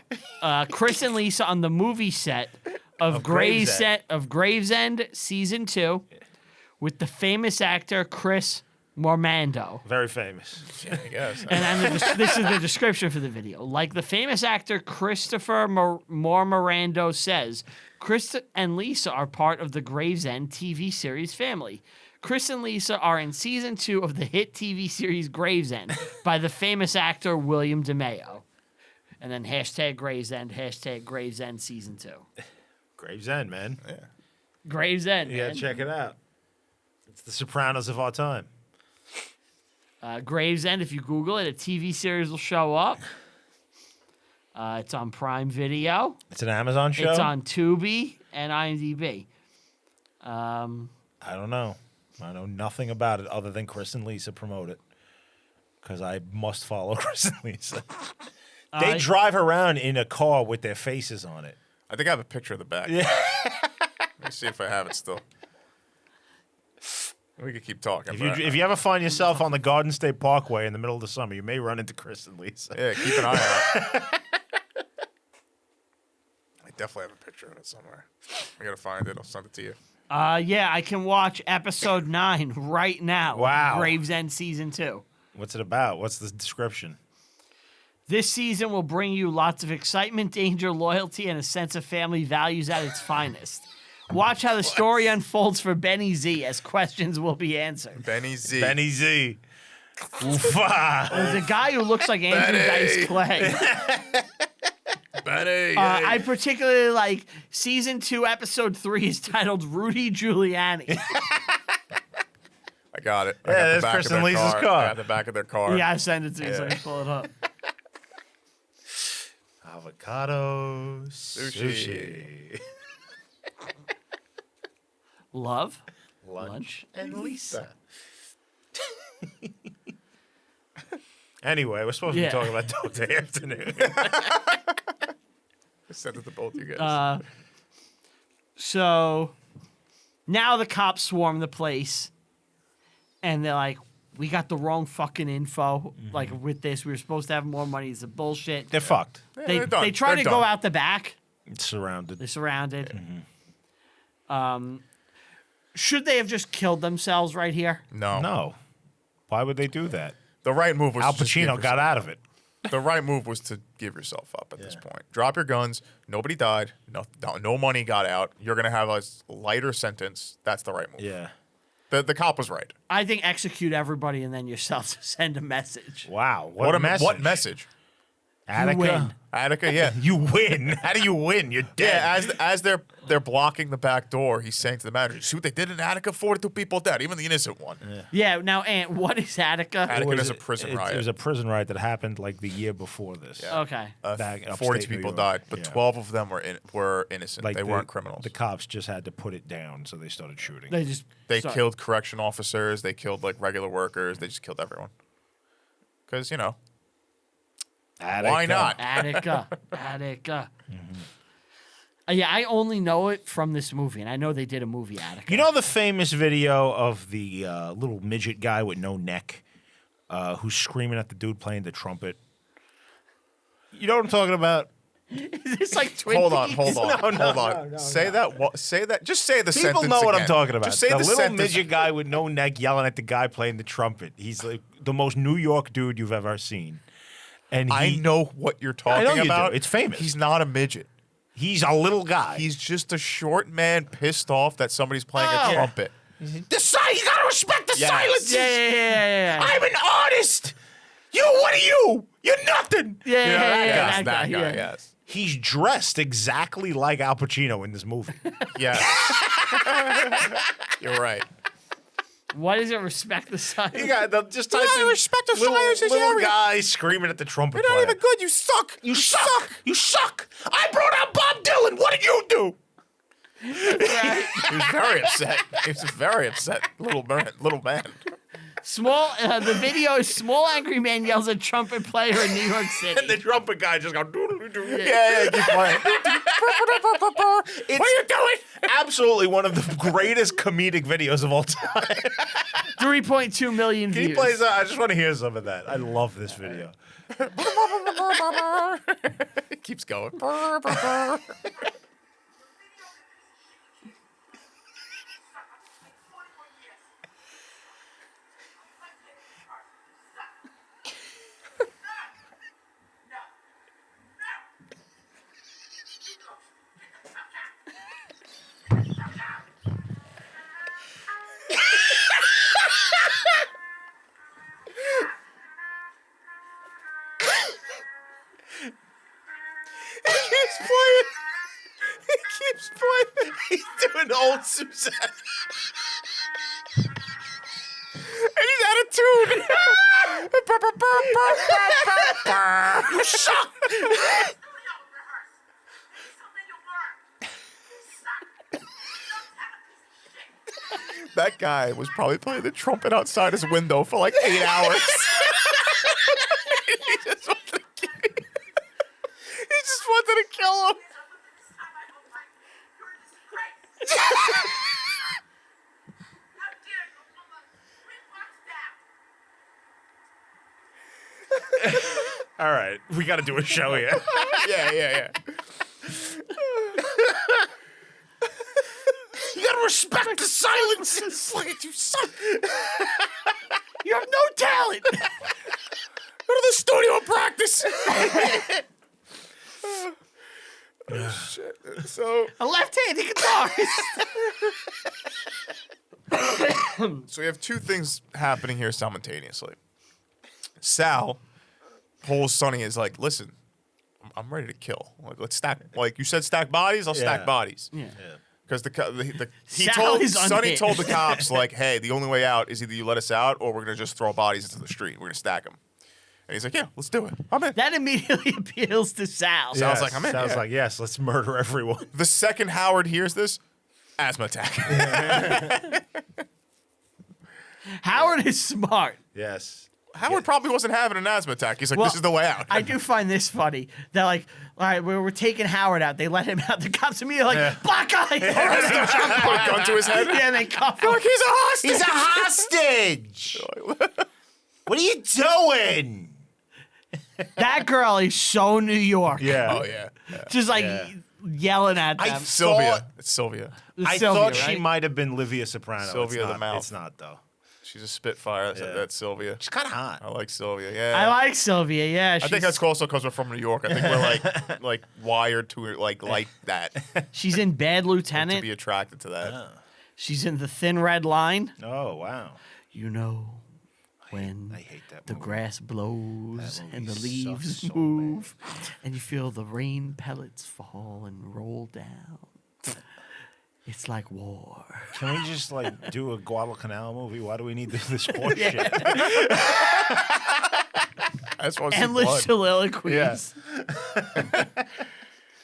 Chris and Lisa on the movie set of Gravesend season 2 with the famous actor Chris Mormando. Very famous. Yeah, I guess. And then this is the description for the video. Like the famous actor Christopher Mormando says, Chris and Lisa are part of the Gravesend TV series family. Chris and Lisa are in season 2 of the hit TV series Gravesend by the famous actor William DeMeo. And then #Gravesend, #Gravesend season 2. Gravesend, man. Yeah. Gravesend, Yeah, man. check it out. It's the Sopranos of our time. Gravesend, if you Google it, a TV series will show up. It's on Prime Video. It's an Amazon show? It's on Tubi and IMDb. I don't know. I know nothing about it other than Chris and Lisa promote it. Because I must follow Chris and Lisa. They drive around in a car with their faces on it. I think I have a picture of the back. Yeah. Let me see if I have it still. We could keep talking. If you ever find yourself on the Garden State Parkway in the middle of the summer, you may run into Chris and Lisa. yeah, keep an eye out. I definitely have a picture of it somewhere. I gotta find it. I'll send it to you. Yeah, I can watch episode 9 right now. Wow. Gravesend season 2. What's it about? What's the description? This season will bring you lots of excitement, danger, loyalty, and a sense of family values at its finest. Watch how the story unfolds for Benny Z as questions will be answered. Benny Z. Benny Z. Oofa. There's a guy who looks like Andrew Benny. Dice Clay. Benny. I particularly like season 2, episode 3 is titled Rudy Giuliani. I got it. I Yeah, got the that's back Chris of and their Lisa's car. I got the back of their car. Yeah, send it to me so I can pull it up. Avocado Sushi. Love, Lunch and Lisa. Anyway, we're supposed to be Yeah. talking about Dog Day Afternoon. I sent it to both you guys. So now the cops swarm the place and they're like, we got the wrong fucking info. Like with this, we were supposed to have more money. It's a bullshit. They're fucked. Yeah, They they're done. they try They're to go done. out the back. It's surrounded. They're surrounded. Should they have just killed themselves right here? No. No. Why would they do that? The right move was Al to just give Pacino got yourself- out of it. The right move was to give yourself up at this point. Drop your guns. Nobody died. No money got out. You're gonna have a lighter sentence. That's the right move. Yeah. The cop was right. I think execute everybody and then yourself to send a message. Wow. What message? Attica. win. Attica, yeah. You win. How do you win? You're dead. Yeah, as they're blocking the back door, he's saying to the manager, "See what they did in Attica? 42 people dead, even the innocent one." Yeah, now, Ant, what is Attica? Attica was is a it? prison It riot. was a prison riot that happened like the year before this. Yeah. Okay. Back upstate 42 New people York. died, but Yeah. 12 of them were innocent. Like they weren't criminals. The cops just had to put it down, so they started shooting. They sorry. killed correction officers. They killed like regular workers. They just killed everyone. Because Why not? Attica. Yeah, I only know it from this movie, and I know they did a movie, Attica. You know the famous video of the little midget guy with no neck who's screaming at the dude playing the trumpet? You know what I'm talking about? It's like Twin Hold on, Peaks. hold on, No, hold on. Say that. Say that. Just say the sentence. People know what again. I'm talking about. Just say the the little sentence. midget guy with no neck yelling at the guy playing the trumpet. He's like the most New York dude you've ever seen. And I know what you're talking know you do. about. It's famous. He's not a midget. he's a little guy. He's just a short man pissed off that somebody's playing a trumpet. The silence. You gotta respect the Yes. silence. Yeah. I'm an artist. What are you? You're nothing. Yeah, You know, that that guy, yeah. yes. He's dressed exactly like Al Pacino in this movie. Yes. You're right. Why does it respect the silence? You got just type in respect the little, silence, little Jerry. guy screaming at the trumpet You're not player. even good. You suck. You suck. You suck. I brought out Bob Dylan. What did you do? Right. He was very upset. He was very upset. Little man. The video is small angry man yells at trumpet player in New York City. And the trumpet guy just goes doodle-doo. Yeah, keep playing. What are you doing? Absolutely one of the greatest comedic videos of all time. 3.2 million Can views. you play that? I just want to hear some of that. I love this video. It keeps going. He keeps playing. He's doing old Suzanne. And he's out of tune. You suck. That guy was probably playing the trumpet outside his window for like 8 hours. He just wanted to kill him. All right, we got to do a show here. Yeah. You got to respect the silence. Look at you, son. You have no talent. Go to the studio and practice. Oh, shit. So A left-handed guitarist. we have two things happening here simultaneously. Sal pulls Sonny is like, listen, I'm ready to kill. Like, let's stack. Like you said, stack bodies. I'll stack bodies. Yeah. Because Sal is Sonny unhinged. told the cops like, hey, the only way out is either you let us out or we're gonna just throw bodies into the street. We're gonna stack them. And he's like, yeah, let's do it. I'm in. That immediately appeals to Sal. Sounds like I'm in, Sounds yeah. like, yes, let's murder everyone. The second Howard hears this, asthma attack. Howard is smart. Yes. Howard probably wasn't having an asthma attack. He's like, Well, this is the way out. I do find this funny. They're like, all right, we're taking Howard out. They let him out. The cops immediately like, black guy. Put a gun to his head. Yeah, they cuff him. Like, he's a hostage. He's a hostage. What are you doing? That girl is so New York. Yeah. Oh, yeah. Just like yelling at them. Sylvia. It's Sylvia. It's I Sylvia, thought she right? might have been Livia Soprano. Sylvia It's the not. Mouth. It's not, though. She's a spitfire. That's Sylvia. She's kind of hot. I like Sylvia. Yeah. I like Sylvia. Yeah, I think that's also because we're from New York. I think we're like wired to like that she's in Bad to Lieutenant. be attracted to that. She's in The Thin Red Line. Oh, wow. You know, when I hate that the movie. grass blows That and the movie leaves sucks so move, and you feel the rain pellets fall and roll down. It's like war. Can we just like do a Guadalcanal movie? Why do we need this horse shit? That's why Endless soliloquies. Yeah.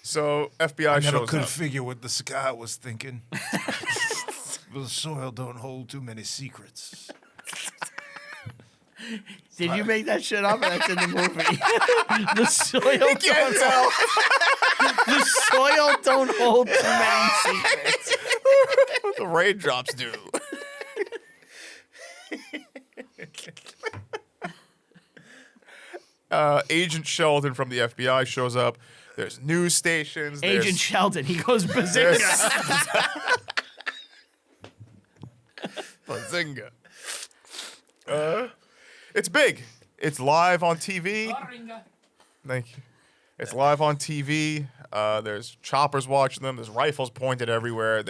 So FBI shows up. figure what the sky was thinking. The soil don't hold too many secrets. Did you make that shit up? Or that's in the movie. The soil. Can't tell. The soil don't hold too many secrets. The raindrops do. Agent Sheldon from the FBI shows up. There's news stations. Agent Sheldon. He goes bazinga. Bazinga. It's big. It's live on TV. Thank you. It's live on TV. There's choppers watching them. There's rifles pointed everywhere.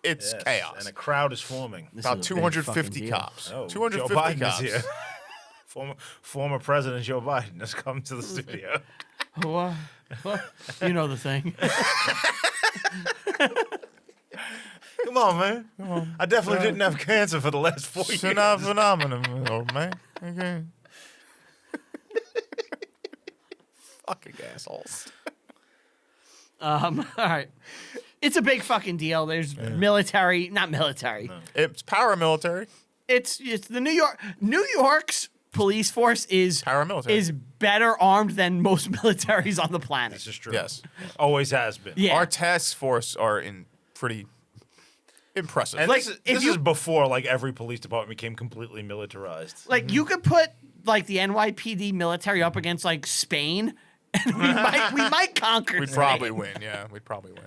It's Yes, chaos. and a crowd is forming. About is a big fucking 250 deal. cops. Oh, 250 Joe Biden cops. is here. Former President Joe Biden has come to the studio. What? You know the thing. Come on, man. I definitely didn't have cancer for the last 4 years. It's not phenomenon, old man. Okay. Fucking assholes. All right. It's a big fucking deal. There's military, not military. No. It's paramilitary. It's the New York's police force is Paramilitary. is better armed than most militaries on the planet. This is true. Yes. Always has been. Yeah. Our task force are in pretty impressive. And Like, this if you- is before like every police department became completely militarized. Like you could put like the NYPD military up against like Spain, and we might conquer. We'd Spain. probably win. Yeah, we'd probably win.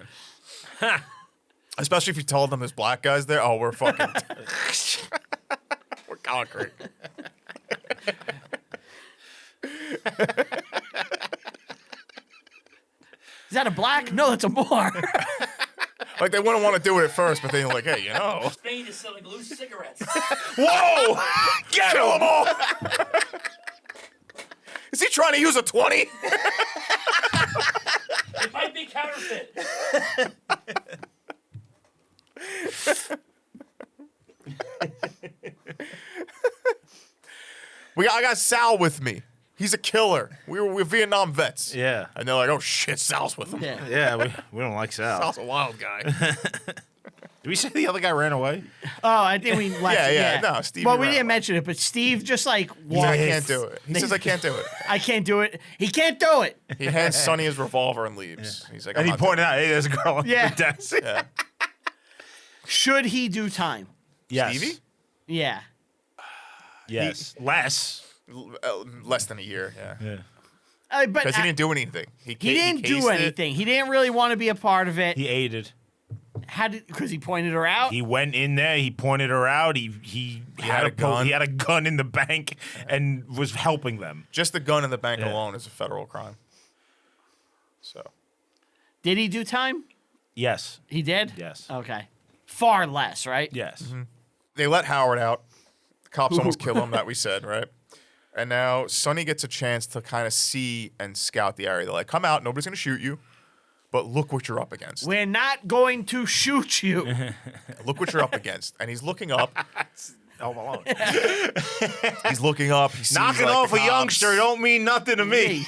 Especially if you told them there's black guys there. Oh, we're fucking. We're conquering. Is that a black? No, that's a Moor. Like they wouldn't want to do it at first, but then you're like, hey, you know, Spain is selling loose cigarettes. whoa, get kill them all. Is he trying to use a 20? It might be counterfeit. I got Sal with me. He's a killer. We're Vietnam vets. Yeah. And they're like, oh shit, Sal's with him. Yeah. Yeah, we don't like Sal. Sal's a wild guy. Did we say the other guy ran away? Oh, I think we left. Yeah. No, Steve. Well, we didn't mention it, but Steve just like He's like, I walked. can't do it. He says I can't do it. I can't do it. He can't do it. He hands Sonny his revolver and leaves. He's like, And I'm he not pointed out, hey, there's a girl on Yeah. the desk. Yeah. Should he do time? Yes. Stevie? Yeah. Yes. Less. Less than a year. Yeah. Yeah. But Because he didn't do anything. he didn't do cased it. anything. He didn't really want to be a part of it. He aided. Because he pointed her out. He went in there. He pointed her out. He had a gun. He had a gun in the bank and was helping them. Just the gun in the bank Yeah. alone is a federal crime. So Did he do time? Yes. He did? Yes. Okay. Far less, right? Yes. Mm-hmm. they let Howard out. The cops almost kill him, that we said, right? And now Sonny gets a chance to kind of see and scout the area. They're like, come out, nobody's going to shoot you, but look what you're up against. We're not going to shoot you. Look what you're up against. And he's looking up. Home Alone. He's looking up. He sees, Knocking like, off the a cops. youngster don't mean nothing to me.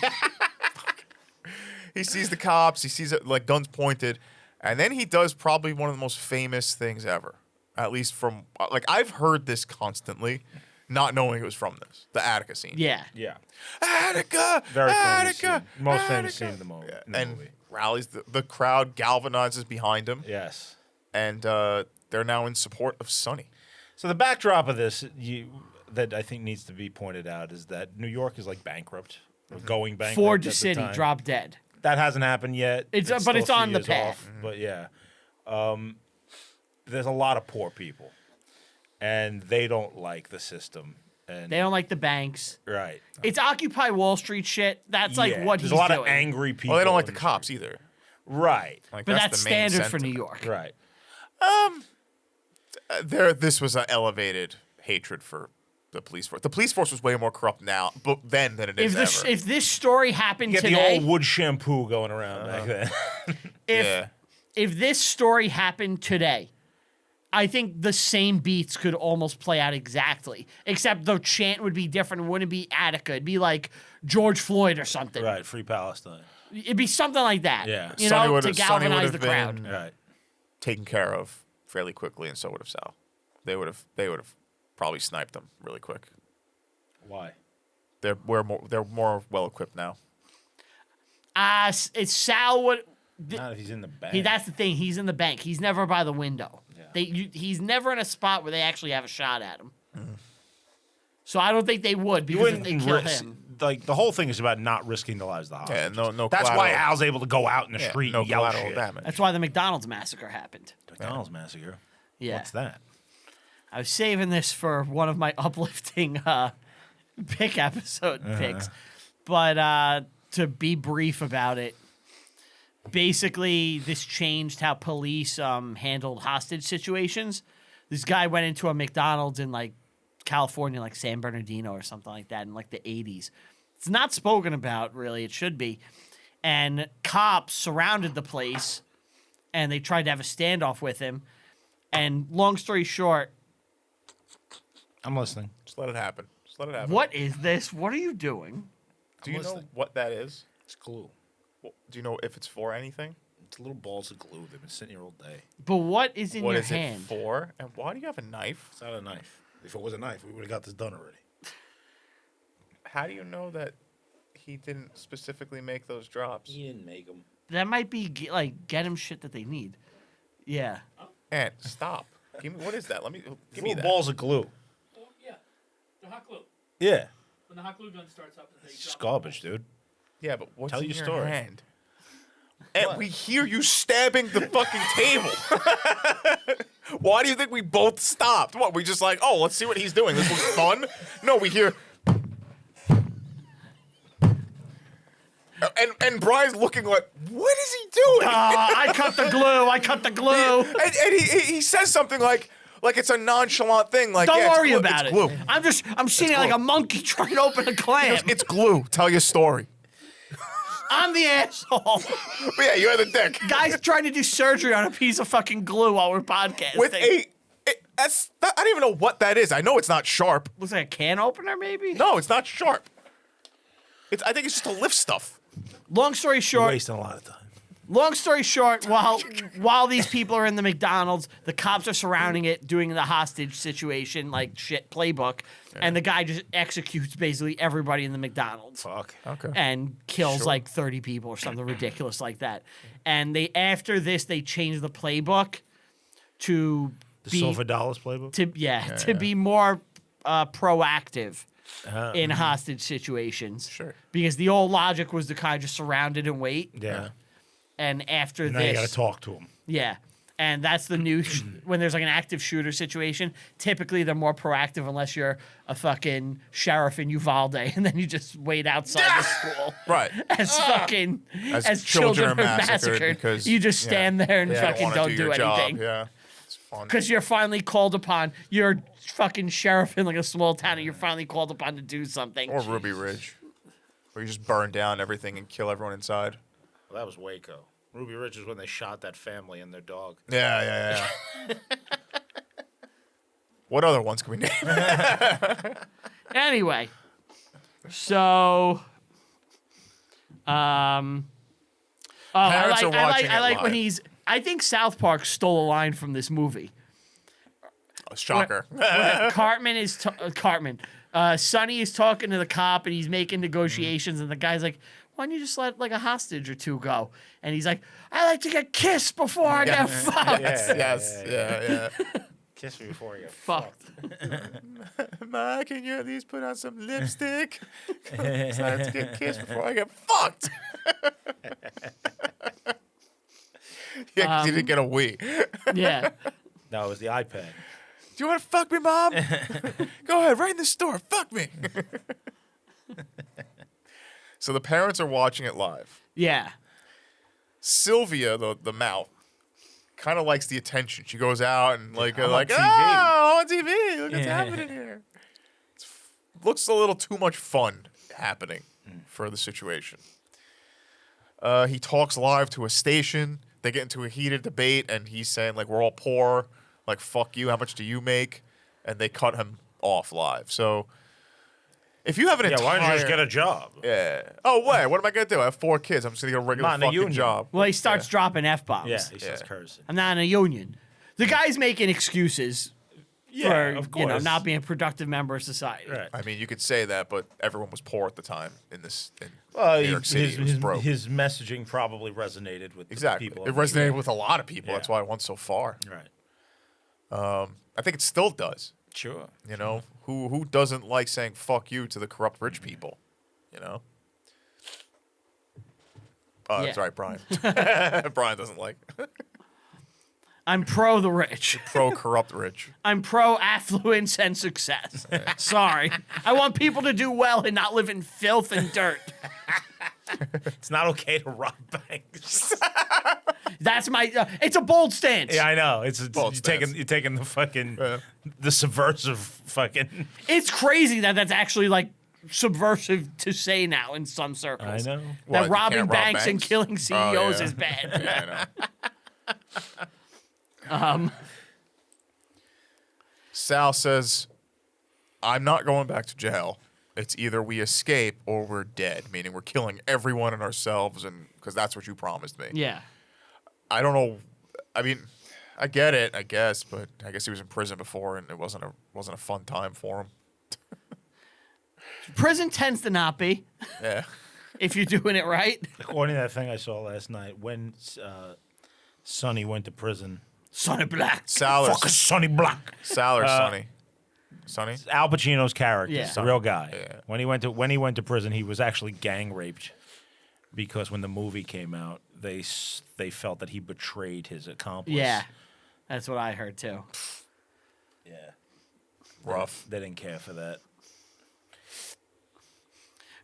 He sees the cops. He sees it, like guns pointed. And then he does probably one of the most famous things ever. At least from, like, I've heard this constantly, not knowing it was from this. The Attica scene. Yeah. Yeah. Attica! Very famous Attica! scene. Most famous Attica! scene in the movie. Yeah. in the And movie. rallies, the crowd galvanizes behind him. Yes. And they're now in support of Sonny. So the backdrop of this that I think needs to be pointed out is that New York is like bankrupt, or going bankrupt. Ford at the the City, time. drop dead. That hasn't happened yet. But still it's a few on the years path. off, But yeah, there's a lot of poor people, and they don't like the system. And They don't like the banks. right. It's Occupy Wall Street shit. That's like Yeah, what there's he's a lot doing. of angry people. Well, they don't like the in cops street. either. Right. Like, But that's the main standard for New sentiment. York. Right. This was an elevated hatred for the police force. The police force was way more corrupt now, but then than it is ever. If this story happened Get the today, old wood shampoo going around back then. if if this story happened today, I think the same beats could almost play out exactly, except the chant would be different. It wouldn't be Attica. It'd be like George Floyd or something. Right. Free Palestine. It'd be something like that. Yeah. You Sonny know, would've- to Sonny galvanize would've the crowd. been- Right. taken care of fairly quickly, and so would have Sal. They would have probably sniped them really quick. Why? They're more well equipped now. It's Sal. Not if he's in the bank. That's the thing. He's in the bank. He's never by the window. Yeah. He's never in a spot where they actually have a shot at him. So I don't think they would You because if wouldn't they kill risk. him. Like the whole thing is about not risking the lives of the hostages. Yeah, no That's why collateral- Al's able to go out in the street no and yell collateral shit. damage. That's why the McDonald's massacre happened. McDonald's massacre. Yeah. What's that? I was saving this for one of my uplifting pick episode picks. But to be brief about it, basically this changed how police handled hostage situations. This guy went into a McDonald's in like California, like San Bernardino or something like that in like the 80s. It's not spoken about, really. It should be. And cops surrounded the place and they tried to have a standoff with him. And long story short, I'm listening. Just let it happen. Just let it happen. what is this? What are you doing? Do you know listening. what that is? It's glue. Do you know if it's for anything? It's little balls of glue. They've been sitting here all day. But what is in What your is hand? it for? And why do you have a knife? It's not a knife. If it was a knife, we would have got this done already. How do you know that he didn't specifically make those drops? He didn't make them. That might be get him shit that they need. Yeah. And stop. Give me what is that? Let me give me Little that. balls of glue. Oh, yeah. The hot glue. Yeah. When the hot glue gun starts up, they It's drop garbage, dude. Yeah, but what's Tell in your your story. hand? And we hear you stabbing the fucking table. Why do you think we both stopped? What, we just like, oh, let's see what he's doing. This looks fun? No, we hear... And Brian's looking like, what is he doing? I cut the glue. I cut the glue. And he says something like it's a nonchalant thing. Like, Don't yeah, it's worry glue, about it's it. glue. I'm sitting like glue. a monkey trying to open a clam. It's glue. Tell your story. I'm the asshole. But yeah, you're the dick. Guy's trying to do surgery on a piece of fucking glue while we're podcasting. With I don't even know what that is. I know it's not sharp. Looks like a can opener, maybe? No, it's not sharp. I think it's just to lift stuff. Long story You're short, wasting a lot of time. While these people are in the McDonald's, the cops are surrounding it, doing the hostage situation, like shit playbook, and the guy just executes basically everybody in the McDonald's. Fuck. Okay. And kills like 30 people or something ridiculous like that. And after this they changed the playbook to The be Silver Dollars playbook? to be more proactive in hostage situations. Sure. Because the old logic was to kind of just surround it and wait. Yeah. And after Now you got this, to talk to him. yeah. And that's the new when there's like an active shooter situation. Typically, they're more proactive unless you're a fucking sheriff in Uvalde, and then you just wait outside the school. Right. As fucking As children are children are massacred, massacred because, you just stand there and They don't fucking wanna don't do do your anything. job. Yeah. It's fun. Because you're finally called upon. You're fucking sheriff in like a small town, and you're finally called upon to do something. Or Ruby Ridge, where you just burn down everything and kill everyone inside. Well, that was Waco. Ruby Ridge is when they shot that family and their dog. Yeah. What other ones can we name? Anyway, so, I Parents are like watching it when live. he's. I think South Park stole a line from this movie. Shocker. Cartman is Cartman. Sonny is talking to the cop and he's making negotiations, and the guy's like, "Why don't you just let like a hostage or two go?" And he's like, "I like to get kissed before I get fucked." Yeah. Kiss me before you get Fucked. Ma, can you at least put on some lipstick? It's time to get kissed before I get fucked. Yeah, 'cause you didn't get a Wii. Yeah. No, it was the iPad. Do you want to fuck me, Mom? Go ahead, right in the store. Fuck me. So the parents are watching it live. Yeah. Sylvia, the mouth, kind of likes the attention. She goes out and I'm on like, TV. oh, on TV. Look what's happening here. Looks a little too much fun happening for the situation. He talks live to a station. They get into a heated debate, and he's saying, like, we're all poor. Like, fuck you. How much do you make? And they cut him off live. So if you have an entire... Why don't you just get a job? Yeah. Oh, wait. What am I going to do? I have 4 kids. I'm just going to get a regular Not in a fucking union. job. Well, he starts dropping F-bombs. Yeah, he starts cursing. I'm not in a union. The guy's making excuses. Yeah, for of you know course. not being a productive member of society. Right. I mean, you could say that, but everyone was poor at the time in Well, New York City. It was broke. his messaging probably resonated with Exactly. the people. It resonated with a lot of people. Yeah. That's why it went so far. Right. I think it still does. Sure. You know, who doesn't like saying "fuck you" to the corrupt rich people? You know. Yeah. Sorry, Brian. Brian doesn't like I'm pro the rich. pro corrupt rich. I'm pro affluence and success. Sorry, I want people to do well and not live in filth and dirt. It's not okay to rob banks. That's my. It's a bold stance. Yeah, I know. It's Bold stance. you're taking the fucking the subversive fucking. It's crazy that that's actually like subversive to say now in some circles. I know. What, That you robbing can't rob banks and banks? killing CEOs yeah. is bad. Yeah, I know. Sal says, "I'm not going back to jail. It's either we escape or we're dead, meaning we're killing everyone and ourselves, and because that's what you promised me." Yeah. I don't know. I mean, I get it, I guess, but I guess he was in prison before, and it wasn't a fun time for him. Prison tends to not be Yeah. if you're doing it right. According to that thing I saw last night, when Sonny went to prison, Son of Black. Sal or fucking Sonny Black. Sonny? Sonny? Al Pacino's character, Yeah. the real guy. Yeah. When he went to prison, he was actually gang raped because when the movie came out, they felt that he betrayed his accomplice. Yeah. That's what I heard too. Yeah. Rough. They didn't care for that.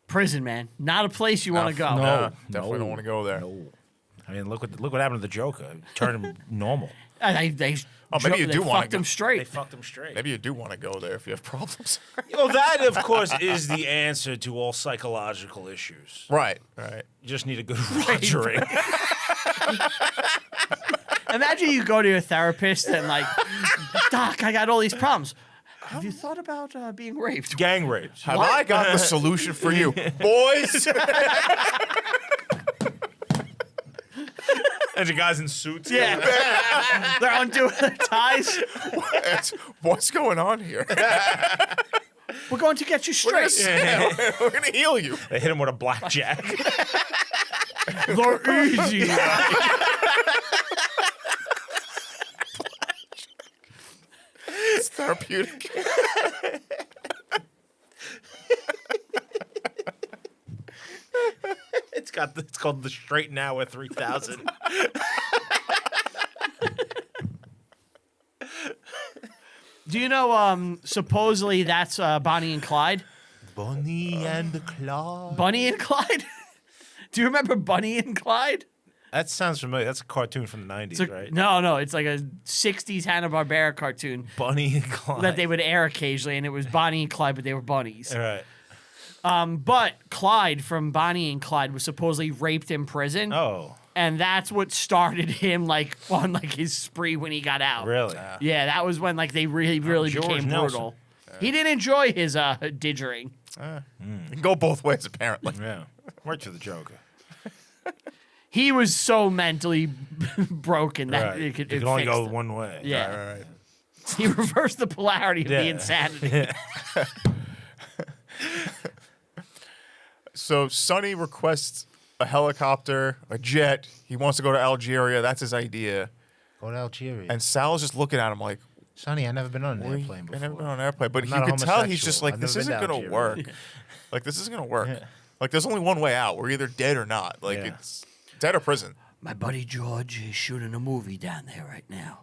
Prison, man. Not a place you want to go. Nah, definitely don't want to go there. No. I mean, look what happened to the Joker. Turned him normal. They maybe you they do wanna fucked go. him They straight. fucked him straight. Maybe you do want to go there if you have problems. Well, that of course is the answer to all psychological issues. Right. You just need a good rogering. Imagine you go to your therapist and like, Doc, I got all these problems. Have you thought about being raped? Gang rapes. Have I got the solution for you, boys? And the guys in suits. Yeah. They're undoing their ties. What's going on here? We're going to get you straight. We're gonna heal you. They hit him with a blackjack. They're easy. It's therapeutic. It's called the Straight and Hour 3000. Do you know, supposedly that's Bonnie and Clyde? Bonnie and Clyde. Bunny and Clyde? Do you remember Bunny and Clyde? That sounds familiar. That's a cartoon from the 90s, It's a- right? No, it's like a 60s Hanna-Barbera cartoon Bonnie and Clyde. that they would air occasionally, and it was Bonnie and Clyde, but they were bunnies. All right. But Clyde from Bonnie and Clyde was supposedly raped in prison, Oh, and that's what started him like on like his spree when he got out. really? Yeah, that was when like they really George became Nelson. brutal. He didn't enjoy his didgering. It can go both ways, apparently. Yeah. Worked for the Joker. He was so mentally broken that Right. it could, You it can only fixed go him. one way. Yeah. Right. He reversed the polarity of the Yeah. insanity. So Sonny requests a helicopter, a jet. He wants to go to Algeria. That's his idea. Go to Algeria. And Sal's just looking at him like, Sonny, I never been on an "Wait, airplane before. I've never been on an airplane." But I'm you not a could tell he's just homosexual. like, I've this never isn't been to going to Algeria. work. Like, this isn't going to work. Yeah. Like, there's only one way out. We're either dead or not. Like, Yeah. it's dead or prison. My buddy George is shooting a movie down there right now.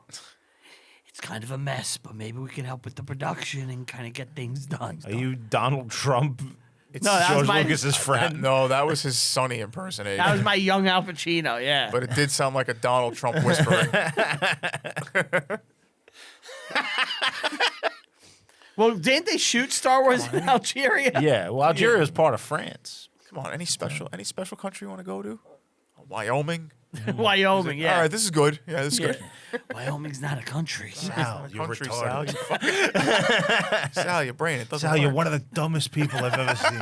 It's kind of a mess, but maybe we can help with the production and kind of get things done. Are you Donald Trump? No, that was George my- Lucas's friend. No, that was his Sonny impersonation. That was my young Al Pacino, yeah. But it did sound like a Donald Trump whispering. Well, didn't they shoot Star Wars in Algeria? Yeah. Well, Algeria is part of France. Come on, any special country you want to go to? Wyoming? Wyoming, yeah. All right, this is good. Yeah, this is good. Wyoming's not a country. Sal, you're Country, retarded. Sal, you fucking... Sal, your brain, it doesn't Sal, you're work. one of the dumbest people I've ever seen.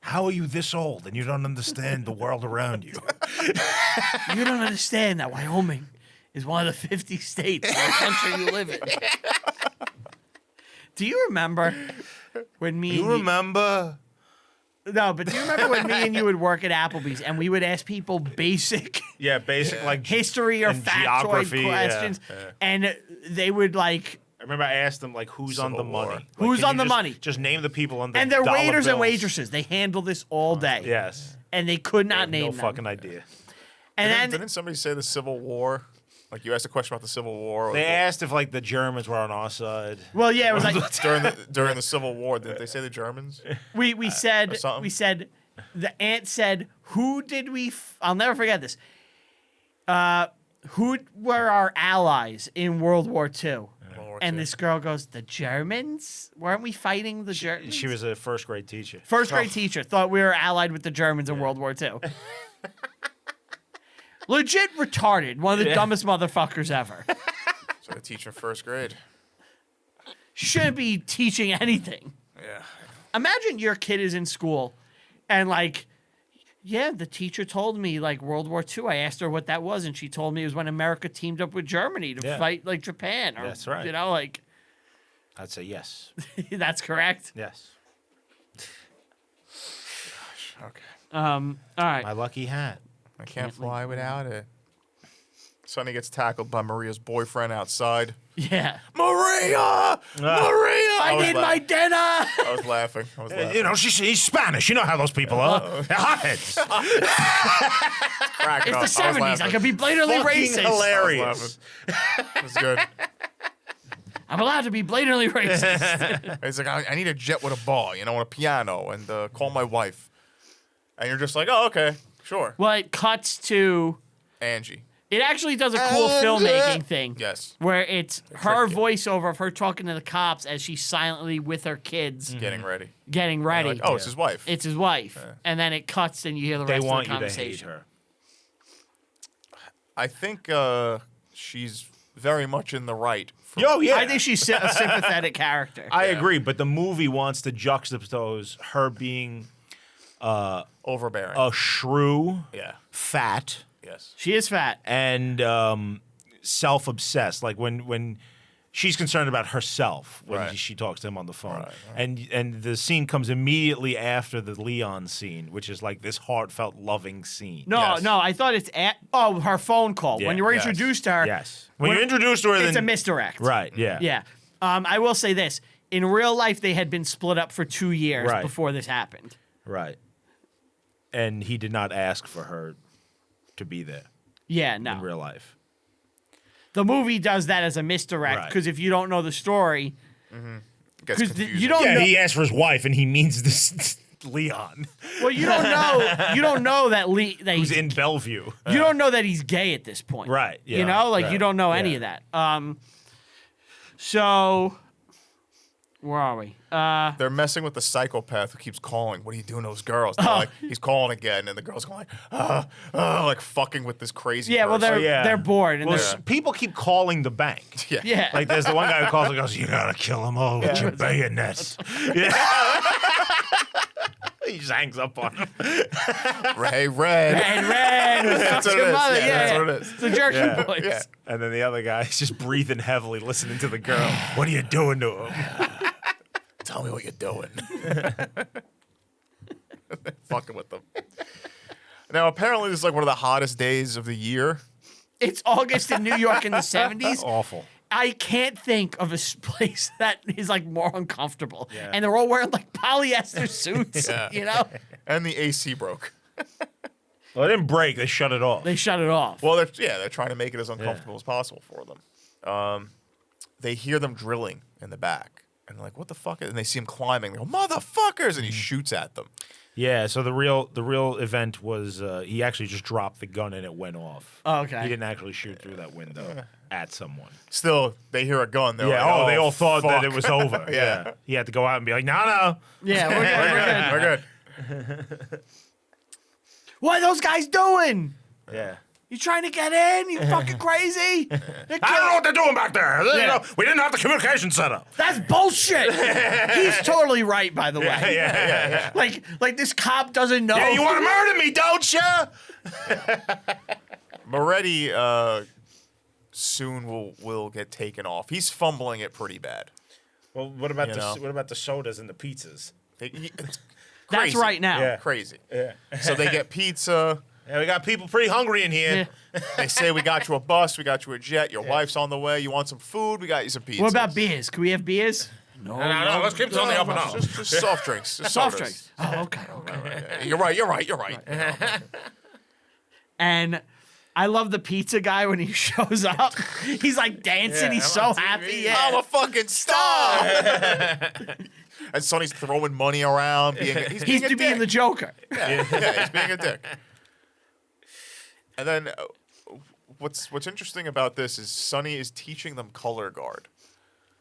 How are you this old and you don't understand the world around you? You don't understand that Wyoming is one of the 50 states in the country you live in. Do you remember when me? You remember? No, but do you remember when me and you would work at Applebee's and we would ask people basic Yeah, basic like history or and factoid geography, questions, and they would like, I remember I asked them like, "Who's on the Civil War. money? Like, Who's can on you the just- money? Just name the people on the and they're dollar waiters and bills. waitresses. They handle this all day. Yes, And they could I not have name no them. fucking idea. And then Didn't somebody say the Civil War? Like you asked a question about the Civil War. They asked if like the Germans were on our side. well, yeah, it was like during the Civil War. Did they say the Germans? we said something? the aunt said, who did we I'll never forget this. Who were our allies in World War II? World War And II. this girl goes, the Germans? Weren't we fighting the Germans? She was a first grade teacher. First grade teacher thought we were allied with the Germans in World War II. Legit retarded. One of the dumbest motherfuckers ever. So the teacher in first grade. Shouldn't be teaching anything. Yeah. Imagine your kid is in school and like, yeah, the teacher told me like World War II. I asked her what that was, and she told me it was when America teamed up with Germany to Yeah. fight like Japan. Or, That's right. You know, like I'd say yes. that's correct. Yes. Okay. All right. My lucky hat. I can't fly without it. Sonny gets tackled by Maria's boyfriend outside. Yeah. Maria! Maria! I need my dinner. I was laughing. I was laughing. You know, he's Spanish. You know how those people are. They're hotheads. Cracking It's up. the 70s. I laughing. could be blatantly Fucking racist. hilarious. It was good. I'm allowed to be blatantly racist. He's like, I need a jet with a bar, you know, and a piano, and call my wife. And you're just like, oh, okay, sure. Well, it cuts to. Angie. It actually does a cool filmmaking thing. Yes. Where it's her trick it. voiceover of her talking to the cops as she's silently with her kids Getting ready. getting ready. Like, oh, it's his wife. It's his wife. And then it cuts and you hear the They rest want of the you to hate conversation. her. I think she's very much in the right. Yo, yeah. I think she's a sympathetic character. I agree, but the movie wants to juxtapose her being Overbearing. a shrew, Yeah. fat, Yes. She is fat. and self-obsessed. Like when she's concerned about herself when Right. she talks to him on the phone, Right. and the scene comes immediately after the Leon scene, which is like this heartfelt, loving scene. No, Yes. no, I thought it's her phone call. Yeah. When you were Yes. introduced to her, Yes, when you're introduced to her, it's then a misdirect. right, yeah, Yeah. I will say this. In real life, they had been split up for 2 years Right. before this happened. right. And he did not ask for her to be there Yeah, in no. real life. The movie does that as a misdirect Right. because if you don't know the story, Gets 'cause confusing. you don't know. he asked for his wife, and he means this Leon, Well, you don't know. You don't know that that who's he's, in Bellevue. you don't know that he's gay at this point. Right, You yeah, know, like you right, don't know any yeah. of that. So where are we? They're messing with the psychopath who keeps calling. What are you doing to those girls? They're like, he's calling again, and the girls going like fucking with this crazy. Yeah, well, person. they're bored and Well, they're people keep calling the bank. Yeah. yeah. Like there's the one guy who calls and goes, "You gotta kill them all with your bayonets." Yeah. He just hangs up on him. Ray Red. Red. That's what it your is. mother. Yeah, Yeah, that's yeah. what it is. It's the jerky Yeah. boys. Yeah. And then the other guy's just breathing heavily, listening to the girl. What are you doing to him? Tell me what you're doing. Fucking with them. Now, apparently, this is like one of the hottest days of the year. It's August in New York in the 70s. Awful. I can't think of a place that is like more uncomfortable. Yeah. And they're all wearing like polyester suits, Yeah. you know? And the AC broke. Well, it didn't break. They shut it off. They shut it off. Well, they're trying to make it as uncomfortable as possible for them. They hear them drilling in the back. And they're like, what the fuck? And they see him climbing. They go, motherfuckers! And he shoots at them. Yeah. So the real event was he actually just dropped the gun and it went off. Oh, okay. He didn't actually shoot through that window at someone. Still, they hear a gun. They're Yeah. like, They all thought that fuck." it was over. Yeah. He had to go out and be like, no. Yeah, we're good. We're good. What are those guys doing? Yeah. You trying to get in? You fucking crazy? They're I don't know killing- what they're doing back there. You Yeah. know, we didn't have the communication set up. That's bullshit. He's totally right, by the way. Yeah. Like this cop doesn't know. Yeah, you want to murder me, don't you? Moretti soon will get taken off. He's fumbling it pretty bad. Well, what about You the know? what about the sodas and the pizzas? It's That's crazy. right now. Yeah. Crazy. Yeah. So they get pizza. Yeah, we got people pretty hungry in here. Yeah. They say, we got you a bus, we got you a jet, your wife's on the way, you want some food, we got you some pizza. What about beers? Can we have beers? No, No, let's keep it on the up and up. Just soft drinks. Just Soft sodas. drinks. Oh, okay. Yeah, you're right. And I love the pizza guy when he shows up. He's like dancing. Yeah, He's I'm so on TV. happy. Yeah. I'm a fucking star! And Sonny's throwing money around. He's being He's a to being dick. the Joker. Yeah, he's being a dick. And then what's interesting about this is Sonny is teaching them color guard.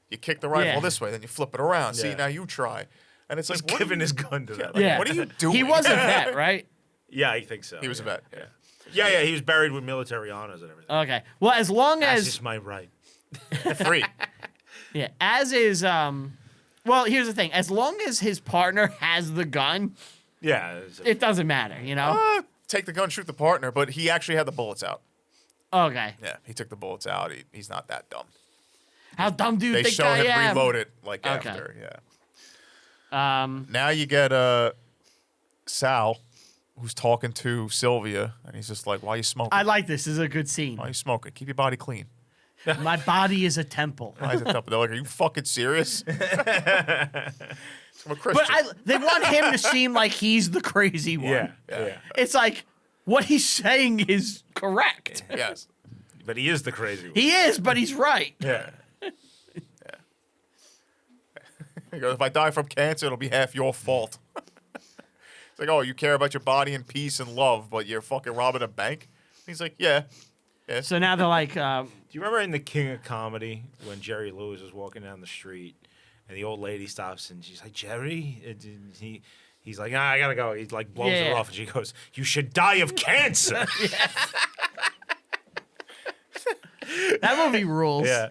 You kick the rifle Yeah. this way, then you flip it around. See, Yeah. now you try. And it's He's like, what giving are you, his gun to that. Yeah. what are you doing? He was a vet, right? Yeah, I think so. He was a vet. Yeah. Yeah, he was buried with military honors and everything. Okay. Well, as long That's as just my right. Free. yeah, as is well, here's the thing. As long as his partner has the gun, Yeah. it doesn't matter, you know? Take the gun, shoot the partner, but he actually had the bullets out. Okay. Yeah, he took the bullets out. He's not that dumb. How dumb do you They think show I him am? reload it like Okay. after. Yeah. Um, Now you get Sal, who's talking to Sylvia, and he's just like, "Why you smoking? I like this. This is a good scene. Why you smoking? Keep your body clean." My body is a temple. Why is it up? They're like, "Are you fucking serious?" I'm a Christian. But they want him to seem like he's the crazy one. Yeah. It's like what he's saying is correct. Yes. But he is the crazy one. He is, but he's right. Yeah. He goes, "If I die from cancer, it'll be half your fault." It's like, "Oh, you care about your body and peace and love, but you're fucking robbing a bank?" He's like, "Yeah." So now they're like, Do you remember in The King of Comedy when Jerry Lewis is walking down the street and the old lady stops and she's like, "Jerry?" He's like, "I gotta go." He like blows Yeah. her off and she goes, "You should die of cancer." that movie rules. Yeah.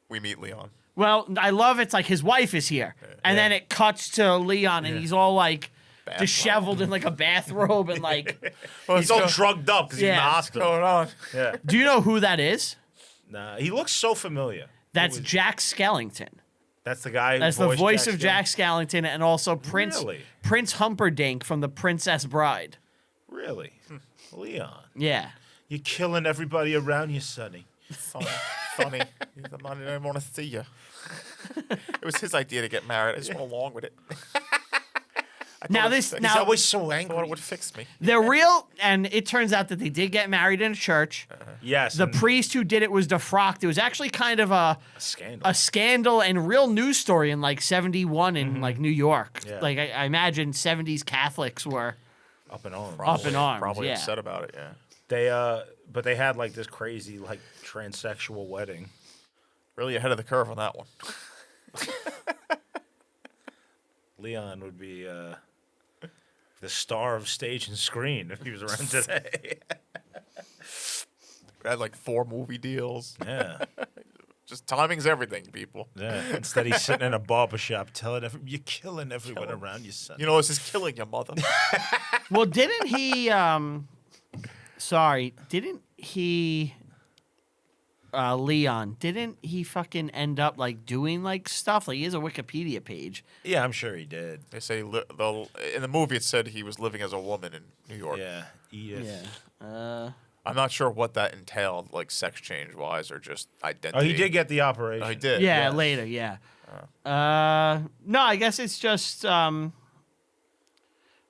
We meet Leon. Well, I love it's like his wife is here, and then it cuts to Leon, and he's all like Bathrobe. disheveled in like a bathrobe, and like, He's all drugged up because he's in the Yeah. hospital. Going on. Yeah. do you know who that is? Nah, he looks so familiar. That's Who is- Jack Skellington. That's the guy. Who That's the voiced voice of Jack Jack Skellington, and also Really? Prince Humperdinck from The Princess Bride. Really? Leon. Yeah. You're killing everybody around you, Sonny. Funny. He's the man who didn't want to see you. It was his idea to get married. I just went along with it. Now He's now always so I thought angry. it would fix me. they're real, and it turns out that they did get married in a church. Yes. The and priest who did it was defrocked. It was actually kind of a scandal. scandal and real news story in like 71 in like New York. Yeah. Like I imagine 70s Catholics were Up in arms. up in arms. Probably yeah. upset about it, yeah. They but they had like this crazy like transsexual wedding. Really ahead of the curve on that one. Leon would be the star of stage and screen if he was around today. Had like 4 movie deals. Yeah. Just timing's everything, people. Yeah. Instead, he's sitting in a barber shop telling you're killing everyone around you, son. You know, this is killing your mother. Well, didn't he didn't he Leon, didn't he fucking end up like doing like stuff? Like he has a Wikipedia page. Yeah, I'm sure he did. They say in the movie it said he was living as a woman in New York. Yeah. Edith. Yeah. I'm not sure what that entailed, like sex change wise or just identity. Oh, he did get the operation. Oh, he did. Yeah, Yes. later, yeah. No, I guess it's just I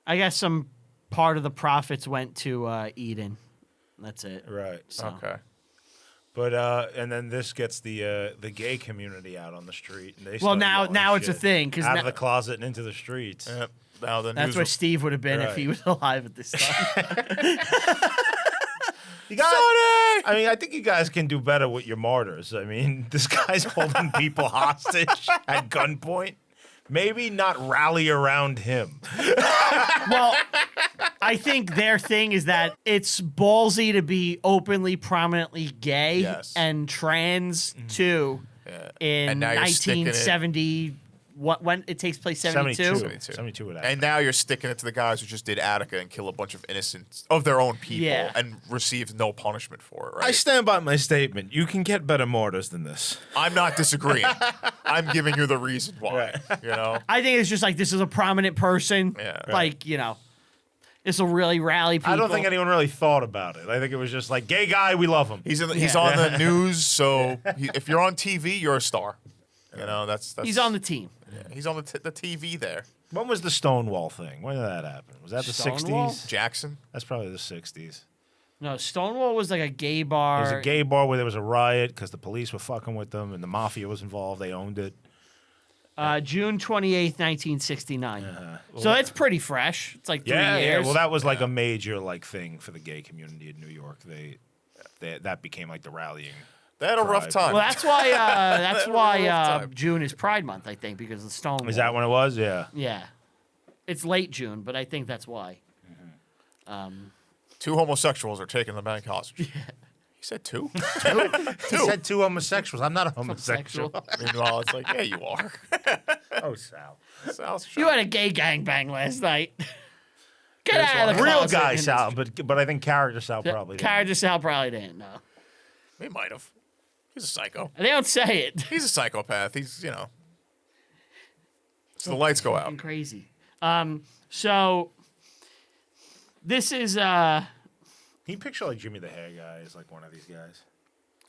guess some part of the profits went to Eden. That's it. Right. So. Okay. But and then this gets the gay community out on the street. And they Well, start now yelling it's a shit. thing, 'cause out now- of the closet and into the streets. Yep. Now the That's news where was- Steve would have been if he Right. was alive at this time. You guys, I mean, I think you guys can do better with your martyrs. I mean, this guy's holding people hostage at gunpoint. Maybe not rally around him. Well, I think their thing is that it's ballsy to be openly, prominently gay Yes. and trans too Yeah. in And now you're sticking it- 1970 when it takes place 72? 72. 72 would happen. And now you're sticking it to the guys who just did Attica and kill a bunch of innocents of their own people Yeah. and received no punishment for it, right? I stand by my statement. You can get better martyrs than this. I'm not disagreeing. I'm giving you the reason why. You know? I think it's just like this is a prominent person. Yeah. Like, this will really rally people. I don't think anyone really thought about it. I think it was just like, gay guy, we love him. He's on the news, so if you're on TV, you're a star. You know, that's He's on the team. yeah, he's on the TV there. When was the Stonewall thing? When did that happen? Was that the Stonewall? 60s? Jackson. That's probably the 60s. No, Stonewall was like a gay bar. It was a gay bar where there was a riot because the police were fucking with them and the mafia was involved. They owned it. June 28th, 1969. So it's pretty fresh. It's like 3 years. Yeah. Well, that was like a major thing for the gay community in New York. That became like the rallying. They had a rough Pride. time. Well, that's why. That's Rough why time. June is Pride Month. I think because of Stonewall. Is that when it was? Yeah. Yeah, it's late June, but I think that's why. 2 homosexuals are taking the bank hostage. He said 2? He said 2 homosexuals. I'm not a homosexual. Meanwhile, it's like, yeah, you are. Oh, Sal. Sal's You had a gay gangbang last night. Get out of the Real closet. guy Sal, but I think character Sal probably did. Character Sal probably didn't know. He might have. He's a psycho. They don't say it. He's a psychopath. He's, So the lights go out. Fucking crazy. So this is Can you picture like Jimmy the Hair Guy as like one of these guys?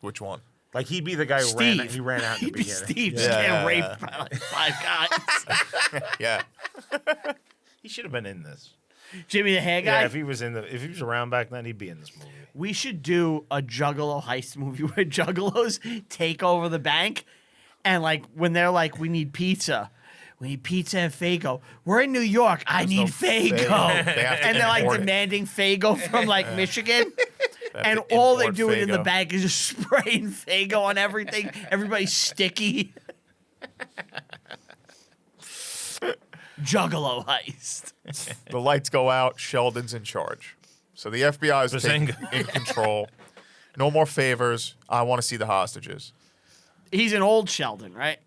Which one? Like he'd be the guy who Steve. he ran out in the He'd be beginning. Steve just Yeah, getting yeah, raped by like 5 guys. Yeah. He should have been in this. Jimmy the Hair Guy. Yeah, if he was around back then, he'd be in this movie. We should do a Juggalo heist movie where Juggalos take over the bank, and like when they're like, "We need pizza and Faygo." We're in New York. I need no Faygo, Faygo. They have to and they're like import it. demanding Faygo from like Michigan. They have And to all they're import doing in the Faygo. bank is just spraying Faygo on everything. Everybody's sticky. Juggalo heist. The lights go out. Sheldon's in charge. So the FBI is Bazinga. in control. No more favors. I want to see the hostages. He's an old Sheldon, right?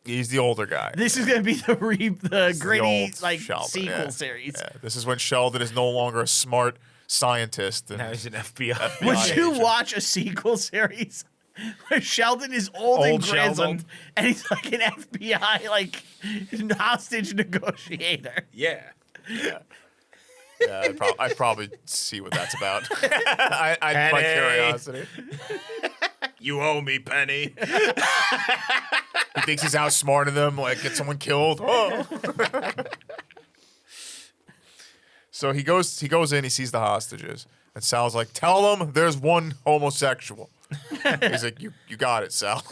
He's the older guy. This is gonna be the It's the gritty old like Sheldon, sequel yeah. series. Yeah. This is when Sheldon is no longer a smart scientist. And Now he's an FBI. Would FBI you agent. watch a sequel series where Sheldon is old and Old grizzled Sheldon. and he's like an FBI like hostage negotiator? Yeah. Yeah, I'd probably see what that's about. My Penny. curiosity. You owe me, Penny. He thinks he's outsmarting them, like get someone killed. Oh. So he goes in, he sees the hostages, and Sal's like, "Tell them there's one homosexual." He's like, "You got it, Sal."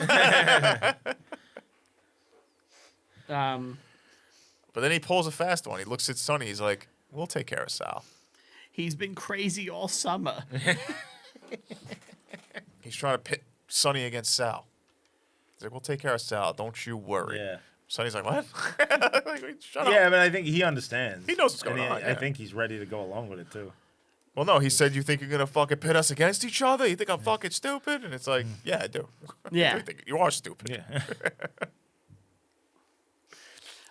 But then he pulls a fast one. He looks at Sonny. He's like, "We'll take care of Sal." He's been crazy all summer. He's trying to pit Sonny against Sal. He's like, "We'll take care of Sal. Don't you worry." Yeah. Sonny's like, "What?" Like, shut Yeah, up. but I think he understands. He knows what's going And on, I yeah. think he's ready to go along with it too. Well, no, he said, "You think you're gonna fucking pit us against each other? You think I'm fucking stupid?" And it's like, "Yeah, I do." Yeah. I think you are stupid. Yeah.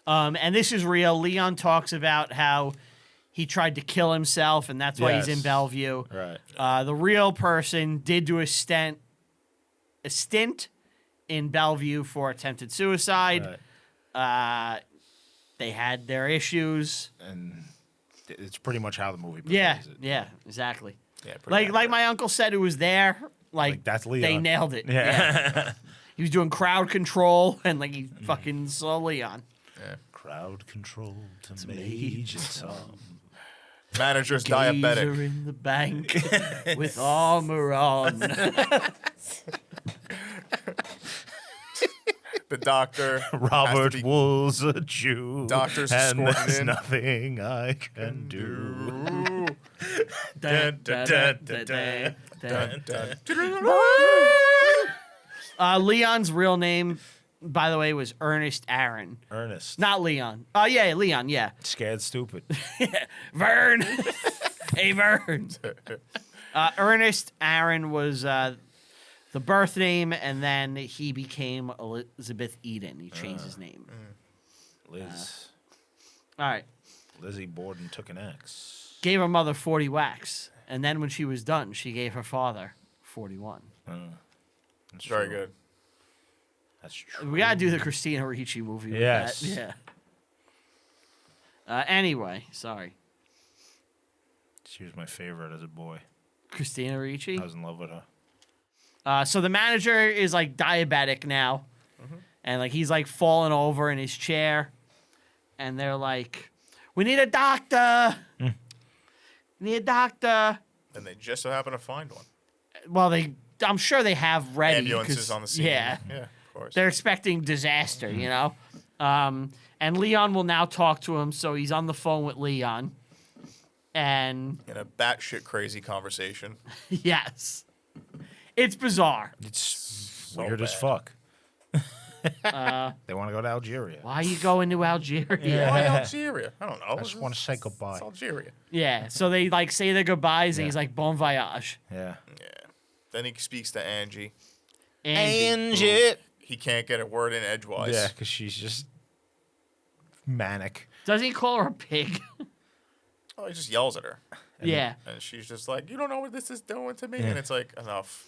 And this is real. Leon talks about how he tried to kill himself, and that's why he's in Yes. Bellevue. Right. The real person did do a stint in Bellevue for attempted suicide. Right. They had their issues. And it's pretty much how the movie portrays Yeah, it. yeah, exactly. Yeah, pretty Like my uncle said, who was there. Like that's They Leon. nailed it. Yeah. He was doing crowd control, and like he fucking saw Leon. Crowd control to Major Tom. Manager's Gazer diabetic. in the bank with armor on. The doctor. has to Robert be- was a Jew. Doctors and escorted there's in. nothing I can do. Ooh. Dun, dun, dun, dun, dun, dun. Leon's real name, by the way, was Ernest Aaron. Ernest. Not Leon. Oh, yeah, Leon, yeah. Scared stupid. Vern. Hey, Vern. Ernest Aaron was the birth name, and then he became Elizabeth Eden. He changed his name. Liz. All right. Lizzie Borden took an axe. Gave her mother 40 whacks. And then when she was done, she gave her father 41. That's Very true. good. That's true. We got to do the Christina Ricci movie with Yes. that. Yeah. Anyway, sorry. She was my favorite as a boy. Christina Ricci. I was in love with her. So the manager is like diabetic now. And like he's like falling over in his chair. And they're like, we need a doctor. We need a doctor. And they just so happen to find one. Well, I'm sure they have ready. Ambulances 'cause- on the scene. Yeah. Yeah, of course. They're expecting disaster, you know? And Leon will now talk to him, so he's on the phone with Leon. And In a batshit crazy conversation. yes, it's bizarre. It's So weird as bad. fuck. They want to go to Algeria. Why are you going to Algeria? Why Algeria? I don't know. I just want to say goodbye. It's Algeria. Yeah, so they like say their goodbyes, and he's like, bon voyage. Yeah. Yeah. Then he speaks to Angie. Angie. He can't get a word in edgewise. Yeah, because she's just manic. Does he call her a pig? Oh, he just yells at her. Yeah. And she's just like, you don't know what this is doing to me? And it's like, enough.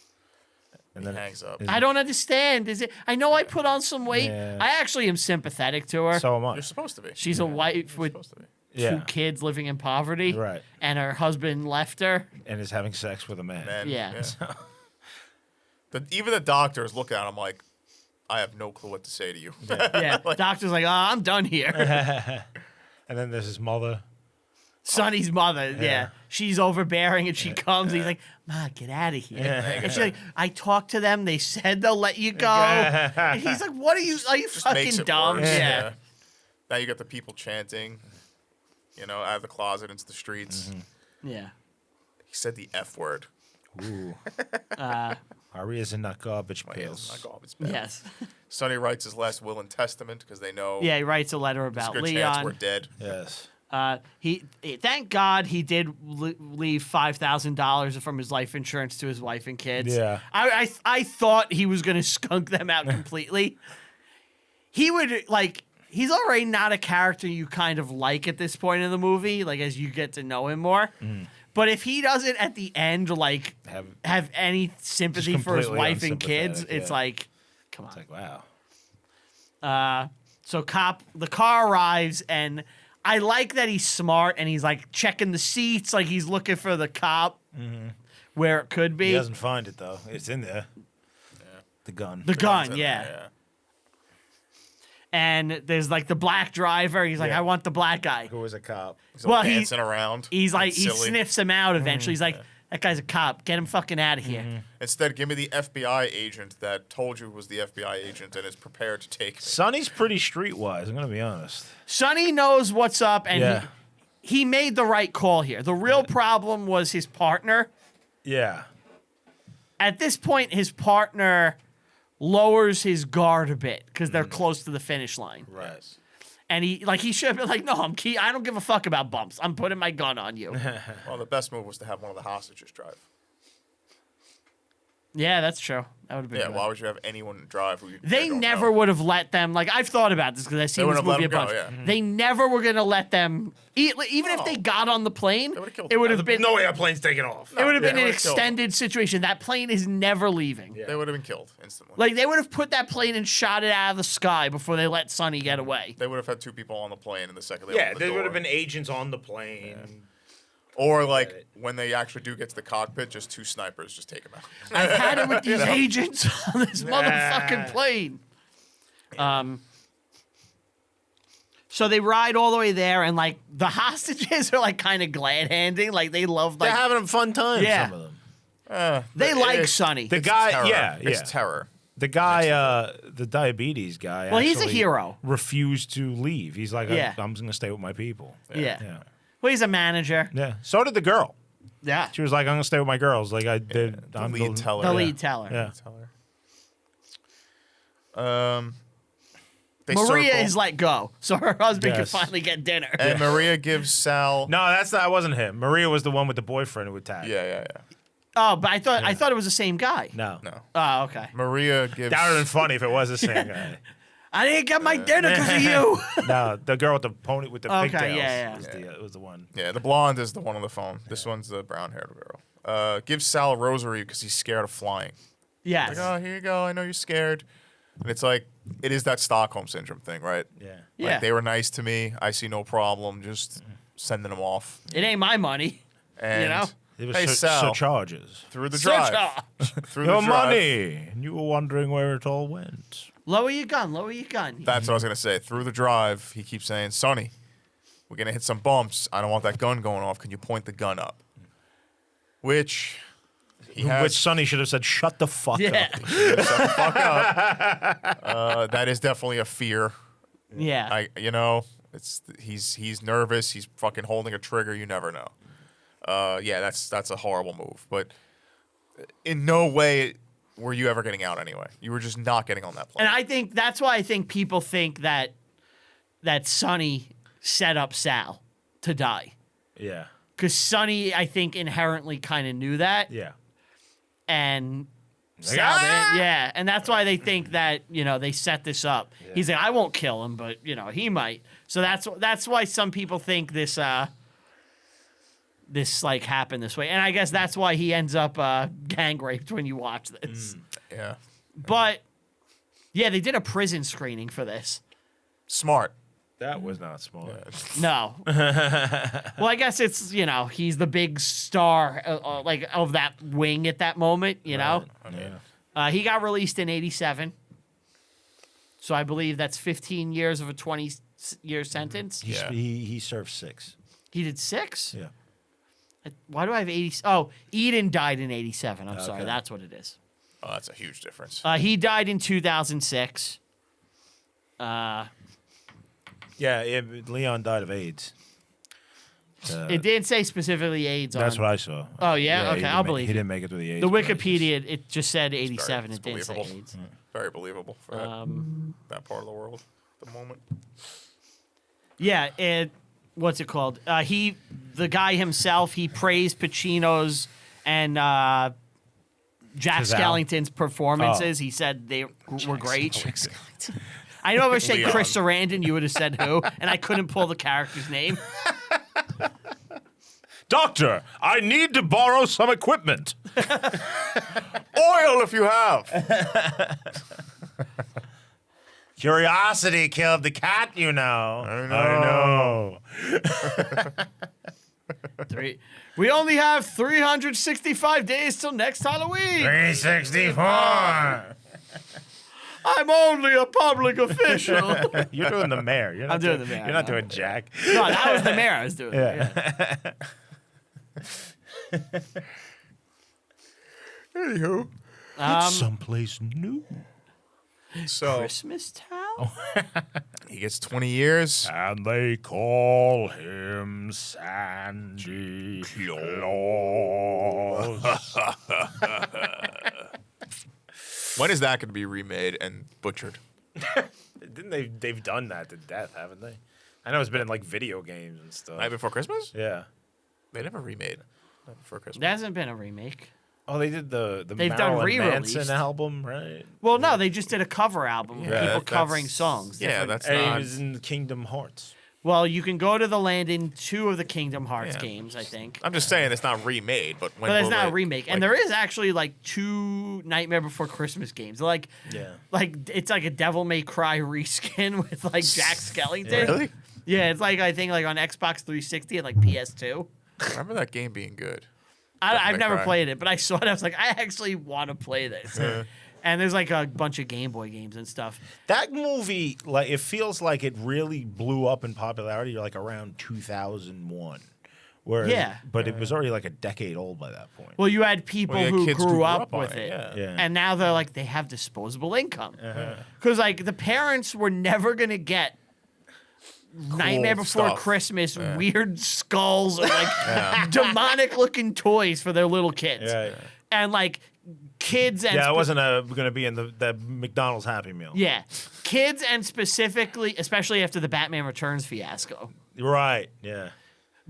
And He then hangs up. I don't understand. Is it? I know I put on some weight. Yeah. I actually am sympathetic to her. so am I. You're supposed to be. She's a wife You're with supposed to be. Yeah. 2 kids living in poverty. Right. And her husband left her. And is having sex with a man. Man, Yeah. Even the doctor is looking at him like, I have no clue what to say to you. Yeah. Doctor's like, oh, I'm done here. And then there's his mother. Sonny's mother, yeah. She's overbearing and she comes. And he's like, Ma, get out of here. And she's like, I talked to them. They said they'll let you go. And he's like, what are you Just fucking makes it dumb? worse. Yeah. Now you got the people chanting, out of the closet into the streets. Yeah. He said the F word. Ooh. Aria's in that garbage My pails. God, it's bad. Yes. Sonny writes his last will and testament because they know Yeah, he writes a letter there's a about good chance we're Leon. dead. Yes. He thank God he did leave $5,000 from his life insurance to his wife and kids. Yeah. I thought he was gonna skunk them out completely. He would he's already not a character you kind of like at this point in the movie, like as you get to know him more. But if he doesn't at the end have any sympathy for his completely wife and kids, unsympathetic, it's yeah. like, come on. It's like, wow. So the car arrives, and I like that he's smart and he's like checking the seats, like he's looking for the cop where it could be. He doesn't find it, though. It's in there. The gun. The gun, That's in yeah. there, And there's like the black driver. He's like, Yeah. I want the black guy. Who was a cop? He's all Well, dancing around. He's like, It's he silly. sniffs him out eventually. He's like, that guy's a cop. Get him fucking out of here. Instead, give me the FBI agent that told you was the FBI agent and is prepared to take me. Sonny's pretty streetwise, I'm going to be honest. Sonny knows what's up, and Yeah. he made the right call here. The real problem was his partner. Yeah. At this point, his partner lowers his guard a bit because they're close to the finish line. Right. And he should have been like, no, I don't give a fuck about bumps. I'm putting my gun on you. Well, the best move was to have one of the hostages drive. Yeah, that's true. That would have been Yeah, good. why would you have anyone drive who you They don't never know? would have let them. Like, I've thought about this because I've seen this wouldn't have movie a let 'em bunch. go, yeah. They never were going to let them. Even if they No. got on the plane, They would've killed it would them. have been. No way that plane's taking off. It would have Yeah, been they an would've killed them. extended situation. That plane is never leaving. They would have been killed instantly. Like, they would have put that plane and shot it out of the sky before they let Sonny get away. They would have had 2 people on the plane in the second they Yeah, opened the there door. would have been agents on the plane. Or like when they actually do get to the cockpit, just 2 snipers just take them out. I've had it with these agents on this motherfucking plane. So they ride all the way there, and like the hostages are like kind of glad handing, like they love They're like having a fun time, Yeah. some of them. they like Sonny. The guy, Terror. yeah. It's terror. The guy, the diabetes guy. Well, he's a actually hero. Refused to leave. He's like, Yeah. I'm just gonna stay with my people. Yeah. Yeah. Well, he's a manager. Yeah. So did the girl. Yeah, She was like, I'm gonna stay with my girls. Like I did. The I'm lead teller. the Yeah. lead teller. Yeah. They Maria circle, is let go, so her husband Yes. can finally get dinner. and Maria gives Sal. No, that wasn't him. Maria was the one with the boyfriend who attacked. Yeah. Oh, but I thought it was the same guy. No. No. Oh, okay. Maria gives. That would have been funny if it was the same guy. I didn't get my dinner because of you. No, the girl with the pony with the Okay, pigtails yeah. was the one. Yeah, the blonde is the one on the phone. This one's the brown-haired girl. Gives Sal a rosary because he's scared of flying. Yes. Like, oh, here you go. I know you're scared. And it's like, it is that Stockholm syndrome thing, right? Yeah. Yeah. Like, they were nice to me. I see no problem. Just sending them off. It ain't my money. And know? It was hey, Sal, surcharges. through the drive. Through Your the drive. money. And you were wondering where it all went. Lower your gun. Lower your gun. That's what I was going to say. Through the drive, he keeps saying, Sonny, we're going to hit some bumps. I don't want that gun going off. Can you point the gun up? Which he has. Which Sonny should have said, shut the fuck Yeah. up. Shut the fuck up. That is definitely a fear. Yeah. He's nervous. He's fucking holding a trigger. You never know. Yeah, that's a horrible move. But in no way were you ever getting out anyway. You were just not getting on that plane. And I think that's why I think people think that Sonny set up Sal to die. Yeah. Because Sonny, I think, inherently kind of knew that. Yeah. And Sal didn't. Yeah. And that's why they think that, they set this up. Yeah. He's like, I won't kill him, but, he might. So that's why some people think this like happened this way. And I guess that's why he ends up gang raped when you watch this. Yeah. But yeah, they did a prison screening for this. Smart. That was not smart. No. Well, I guess it's, he's the big star of that wing at that moment, know. Yeah. He got released in 87. So I believe that's 15 years of a 20-year sentence. Yeah. He served 6. He did 6? Yeah. Why do I have 80? Oh, Eden died in 87. I'm sorry. Okay. That's what it is. Oh, that's a huge difference. He died in 2006. Yeah, Leon died of AIDS. It didn't say specifically AIDS on. That's what I saw. Oh, yeah? he Okay, didn't I'll make- believe He it. didn't make it through the AIDS. The crisis. Wikipedia, it just said 87. It's It didn't say believable. AIDS. Very believable for that part of the world at the moment. Yeah, what's it called? The guy himself, he praised Pacino's and Jack Cazale? Skellington's performances. Oh. He said they were great. I know if I said Chris Sarandon, you would have said who, and I couldn't pull the character's name. Doctor, I need to borrow some equipment. Oil, if you have. Curiosity killed the cat, I know. We only have 365 days till next Halloween. 364. I'm only a public official. You're doing the mayor. You're not I'm doing the mayor, You're not no. doing Jack. No, that was the mayor I was doing. Yeah. Anywho. Someplace new. So Christmas Town? he gets 20 years. And they call him Sandy Claus. When is that going to be remade and butchered? They've done that to death, haven't they? I know it's been in like video games and stuff. Night Before Christmas? Yeah. They never remade Night Before Christmas. There hasn't been a remake. Oh, they did the They've done Marilyn re-released. Manson album, right? Well, no, they just did a cover album of Yeah, people that's- covering songs. Yeah, different- that's And not. it was in Kingdom Hearts. Well, you can go to the land in 2 of the Kingdom Hearts Yeah. games, I think. I'm just saying it's not remade, but when But it's will not a they- remake. And like- there is actually like 2 Nightmare Before Christmas games. Like, Yeah. it's like a Devil May Cry reskin with like Jack Skellington. Really? Yeah, it's like I think like on Xbox 360 and like PS2. I remember that game being good. I've May never Cry. played it, but I saw it. I was like, I actually want to play this. And there's like a bunch of Game Boy games and stuff. That movie, like, it feels like it really blew up in popularity like around 2001. Where, Yeah. But it was already like a decade old by that point. Well, you had people Well, yeah, who kids grew up on with it. Yeah. And now they're like, they have disposable income. Because, like, the parents were never going to get Nightmare Before stuff. Christmas, weird skulls, or, like, demonic looking toys for their little kids. Yeah. And, like, kids and. Yeah, it wasn't going to be in the McDonald's Happy Meal. Yeah. Kids and specifically, especially after the Batman Returns fiasco. Right, yeah.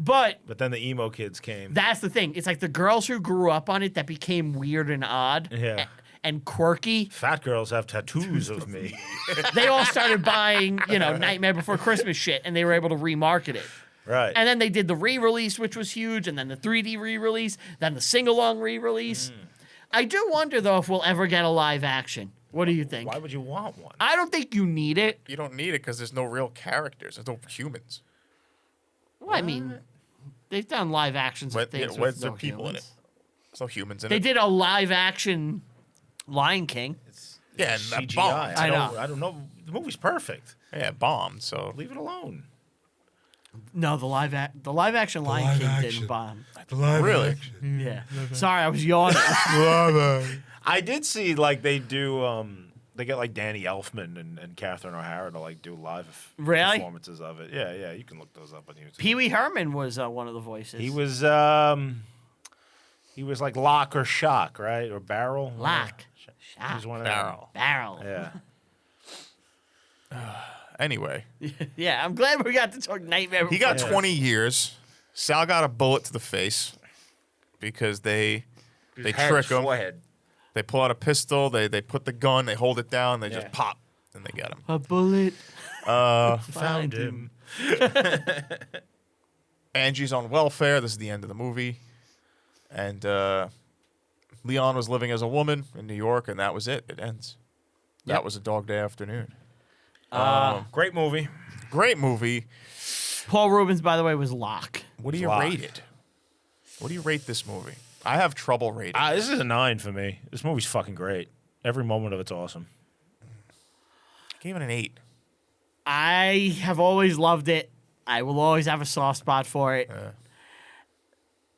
But But then the emo kids came. that's the thing. It's like the girls who grew up on it that became weird and odd. Yeah. and quirky. Fat girls have tattoos of me. They all started buying, Nightmare Before Christmas shit, and they were able to remarket it. Right. And then they did the re-release, which was huge, and then the 3D re-release, then the sing-along re-release. I do wonder, though, if we'll ever get a live action. What do you think? Why would you want one? I don't think you need it. You don't need it because there's no real characters. There's no humans. Well, I mean, they've done live actions of But, things where's with the no people humans. in it? There's no humans in They it. did a live action Lion King. Yeah, and that CGI. bombed. I know. I don't know. The movie's perfect. Yeah, it bombed. So Leave it alone. No, the live action Lion King didn't bomb. really, Yeah. Sorry, I was yawning. I did see they do. They get Danny Elfman and Catherine O'Hara to do live Really? performances of it. Yeah. You can look those up on YouTube. Pee Wee Herman was one of the voices. He was like Lock or Shock, right? Or Barrel. Lock. He was one of Barrel. Barrel. them. Yeah. Anyway, Yeah, I'm glad we got to talk Nightmare he Before got 20 years. Sal got a bullet to the face because they trick him. Forehead. They pull out a pistol. They put the gun. They hold it down. They Yeah. just pop, and they get him. A bullet. Found him. Angie's on welfare. This is the end of the movie, and Leon was living as a woman in New York, and that was it. It ends. Yep. That was a dog day afternoon. Great movie. Great movie. Paul Rubens, by the way, was Locke. What do you Lock. rate it? What do you rate this movie? I have trouble rating. This is a 9 for me. This movie's fucking great. Every moment of it's awesome. I gave it an 8. I have always loved it. I will always have a soft spot for it.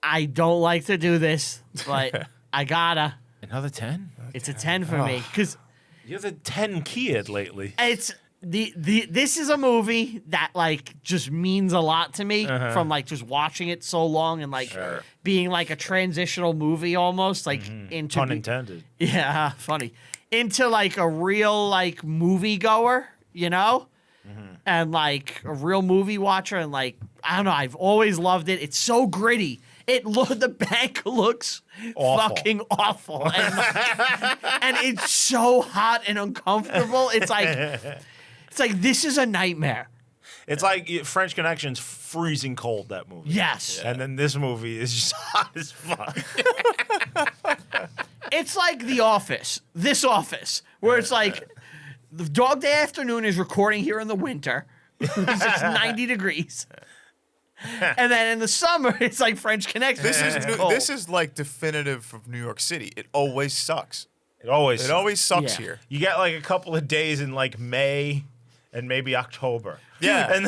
I don't like to do this, but I gotta. Another 10? It's a 10 for me because You're the 10 kid lately. it's this is a movie that just means a lot to me from just watching it so long and being a transitional movie almost into Pun intended. yeah, funny, into a real movie goer, and a real movie watcher, and I don't know, I've always loved it. It's so gritty. The bank looks Awful. fucking awful, and it's so hot and uncomfortable. It's this is a nightmare. It's like French Connection's freezing cold, that movie. Yes, And then this movie is just hot as fuck. it's like The Office. This Office, where it's the Dog Day Afternoon is recording here in the winter. It's 90 degrees. And then in the summer, it's French Connection. This is definitive of New York City. It always sucks. It always It always sucks Yeah. here. You get a couple of days in May and maybe October. Yeah, And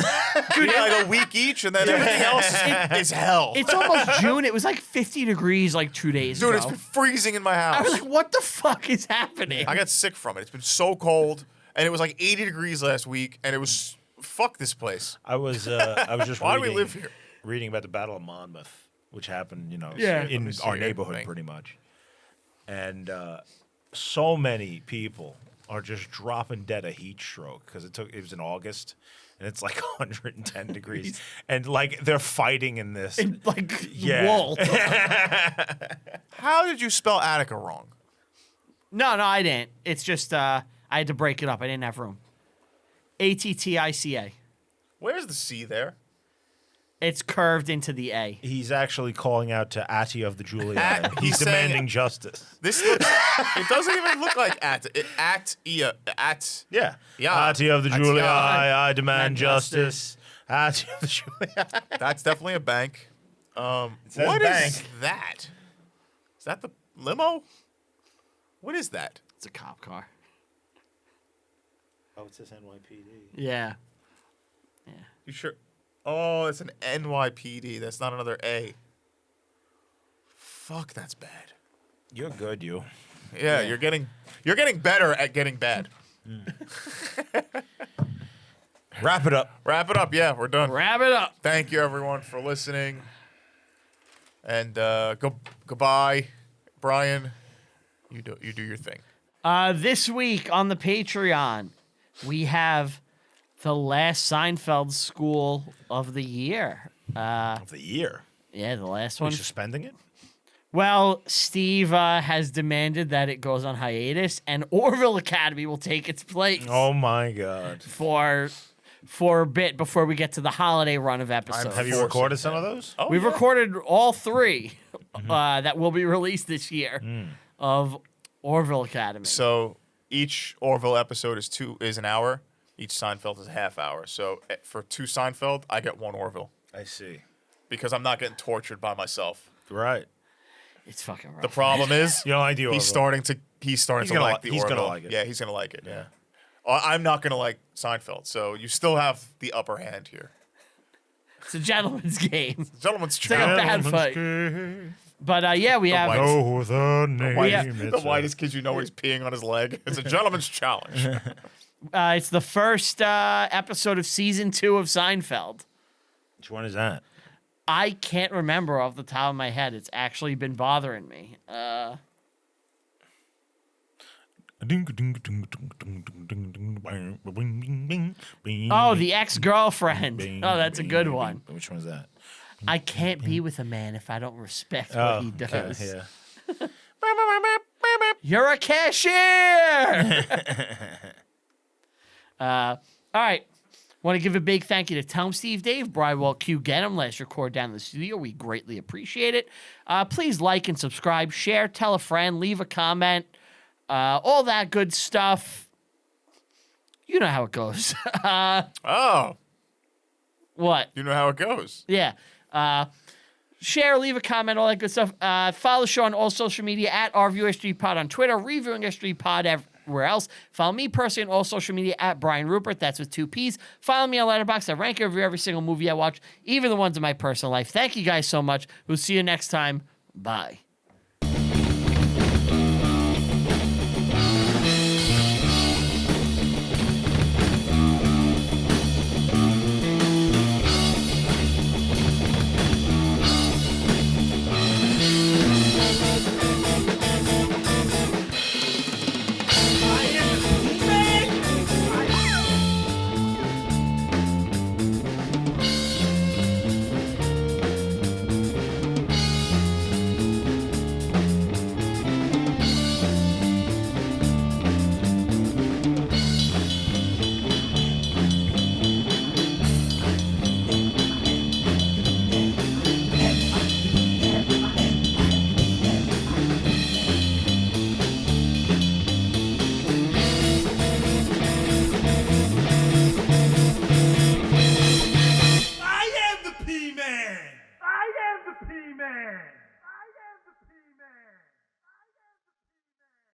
you get a week each, and then everything else is hell. It's almost June. It was 50 degrees 2 days Dude, ago. it's been freezing in my I house. was what the fuck is happening? I got sick from it. It's been so cold, and it was 80 degrees last week, and it was fuck this place. I was just Why do reading, we live here? reading about the Battle of Monmouth, which happened, Yeah. in Let me our see neighborhood everything. pretty much. And so many people are just dropping dead of heat stroke because it was in August and it's 110 degrees and they're fighting in this. In, Yeah. wool. How did you spell Attica wrong? No, I didn't. It's just I had to break it up. I didn't have room. Attica. Where's the C there? It's curved into the A. He's actually calling out to Attica of the Julia. He's He's saying- demanding justice. This looks. It doesn't even look like Yeah. Yeah. Attica of the Attica. Julia, I demand Demand justice. Attica of the Julia. That's definitely a bank. says What is bank. that? Is that the limo? What is that? It's a cop car. Oh, it says NYPD. Yeah. You sure? Oh, it's an NYPD. That's not another A. Fuck, that's bad. You're good, you. Yeah, you're getting better at getting bad. Wrap it up. Wrap it up. Yeah, we're done. Wrap it up. Thank you, everyone, for listening. And goodbye, Brian. You do your thing. This week on the Patreon, we have the last Seinfeld school of the year. Of the year. Yeah, the last We one. suspending it? Well, Steve has demanded that it goes on hiatus, and Orville Academy will take its place Oh my god. for a bit before we get to the holiday run of episodes. Have you recorded some of those? Oh, We've yeah. recorded all 3 that will be released this year of Orville Academy. So each Orville episode is an hour. Each Seinfeld is a half hour. So for 2 Seinfeld, I get 1 Orville I see. because I'm not getting tortured by myself. Right. It's fucking rough. The problem is You don't like the Orville. he's starting to gonna like the he's gonna Orville. like it. Yeah, he's gonna like it. Yeah. I'm not gonna like Seinfeld. So you still have the upper hand here. It's a gentleman's game. Gentlemen's like a challenge. bad fight. But yeah, we have. white- Oh, the name. The whitest kid you know he's peeing on his leg. It's a gentleman's challenge. It's the first episode of season 2 of Seinfeld. Which one is that? I can't remember off the top of my head. It's actually been bothering me. Oh, the ex-girlfriend. Oh, that's a good one. Which one is that? I can't be with a man if I don't respect what he does. Yeah. You're a cashier. All right. Want to give a big thank you to Tom, Steve, Dave, Brywell, Q, Get 'em. Let us record down in the studio. We greatly appreciate it. Please like and subscribe, share, tell a friend, leave a comment, all that good stuff. You know how it goes. Oh, What? you know how it goes. Yeah. Share, leave a comment, all that good stuff. Follow the show on all social media at ReviewSGPod on Twitter, ReviewingSGPod everywhere else. Follow me personally on all social media at Brian Rupert. That's with 2 P's. Follow me on Letterboxd. I rank and review every single movie I watch, even the ones in my personal life. Thank you guys so much. We'll see you next time. Bye.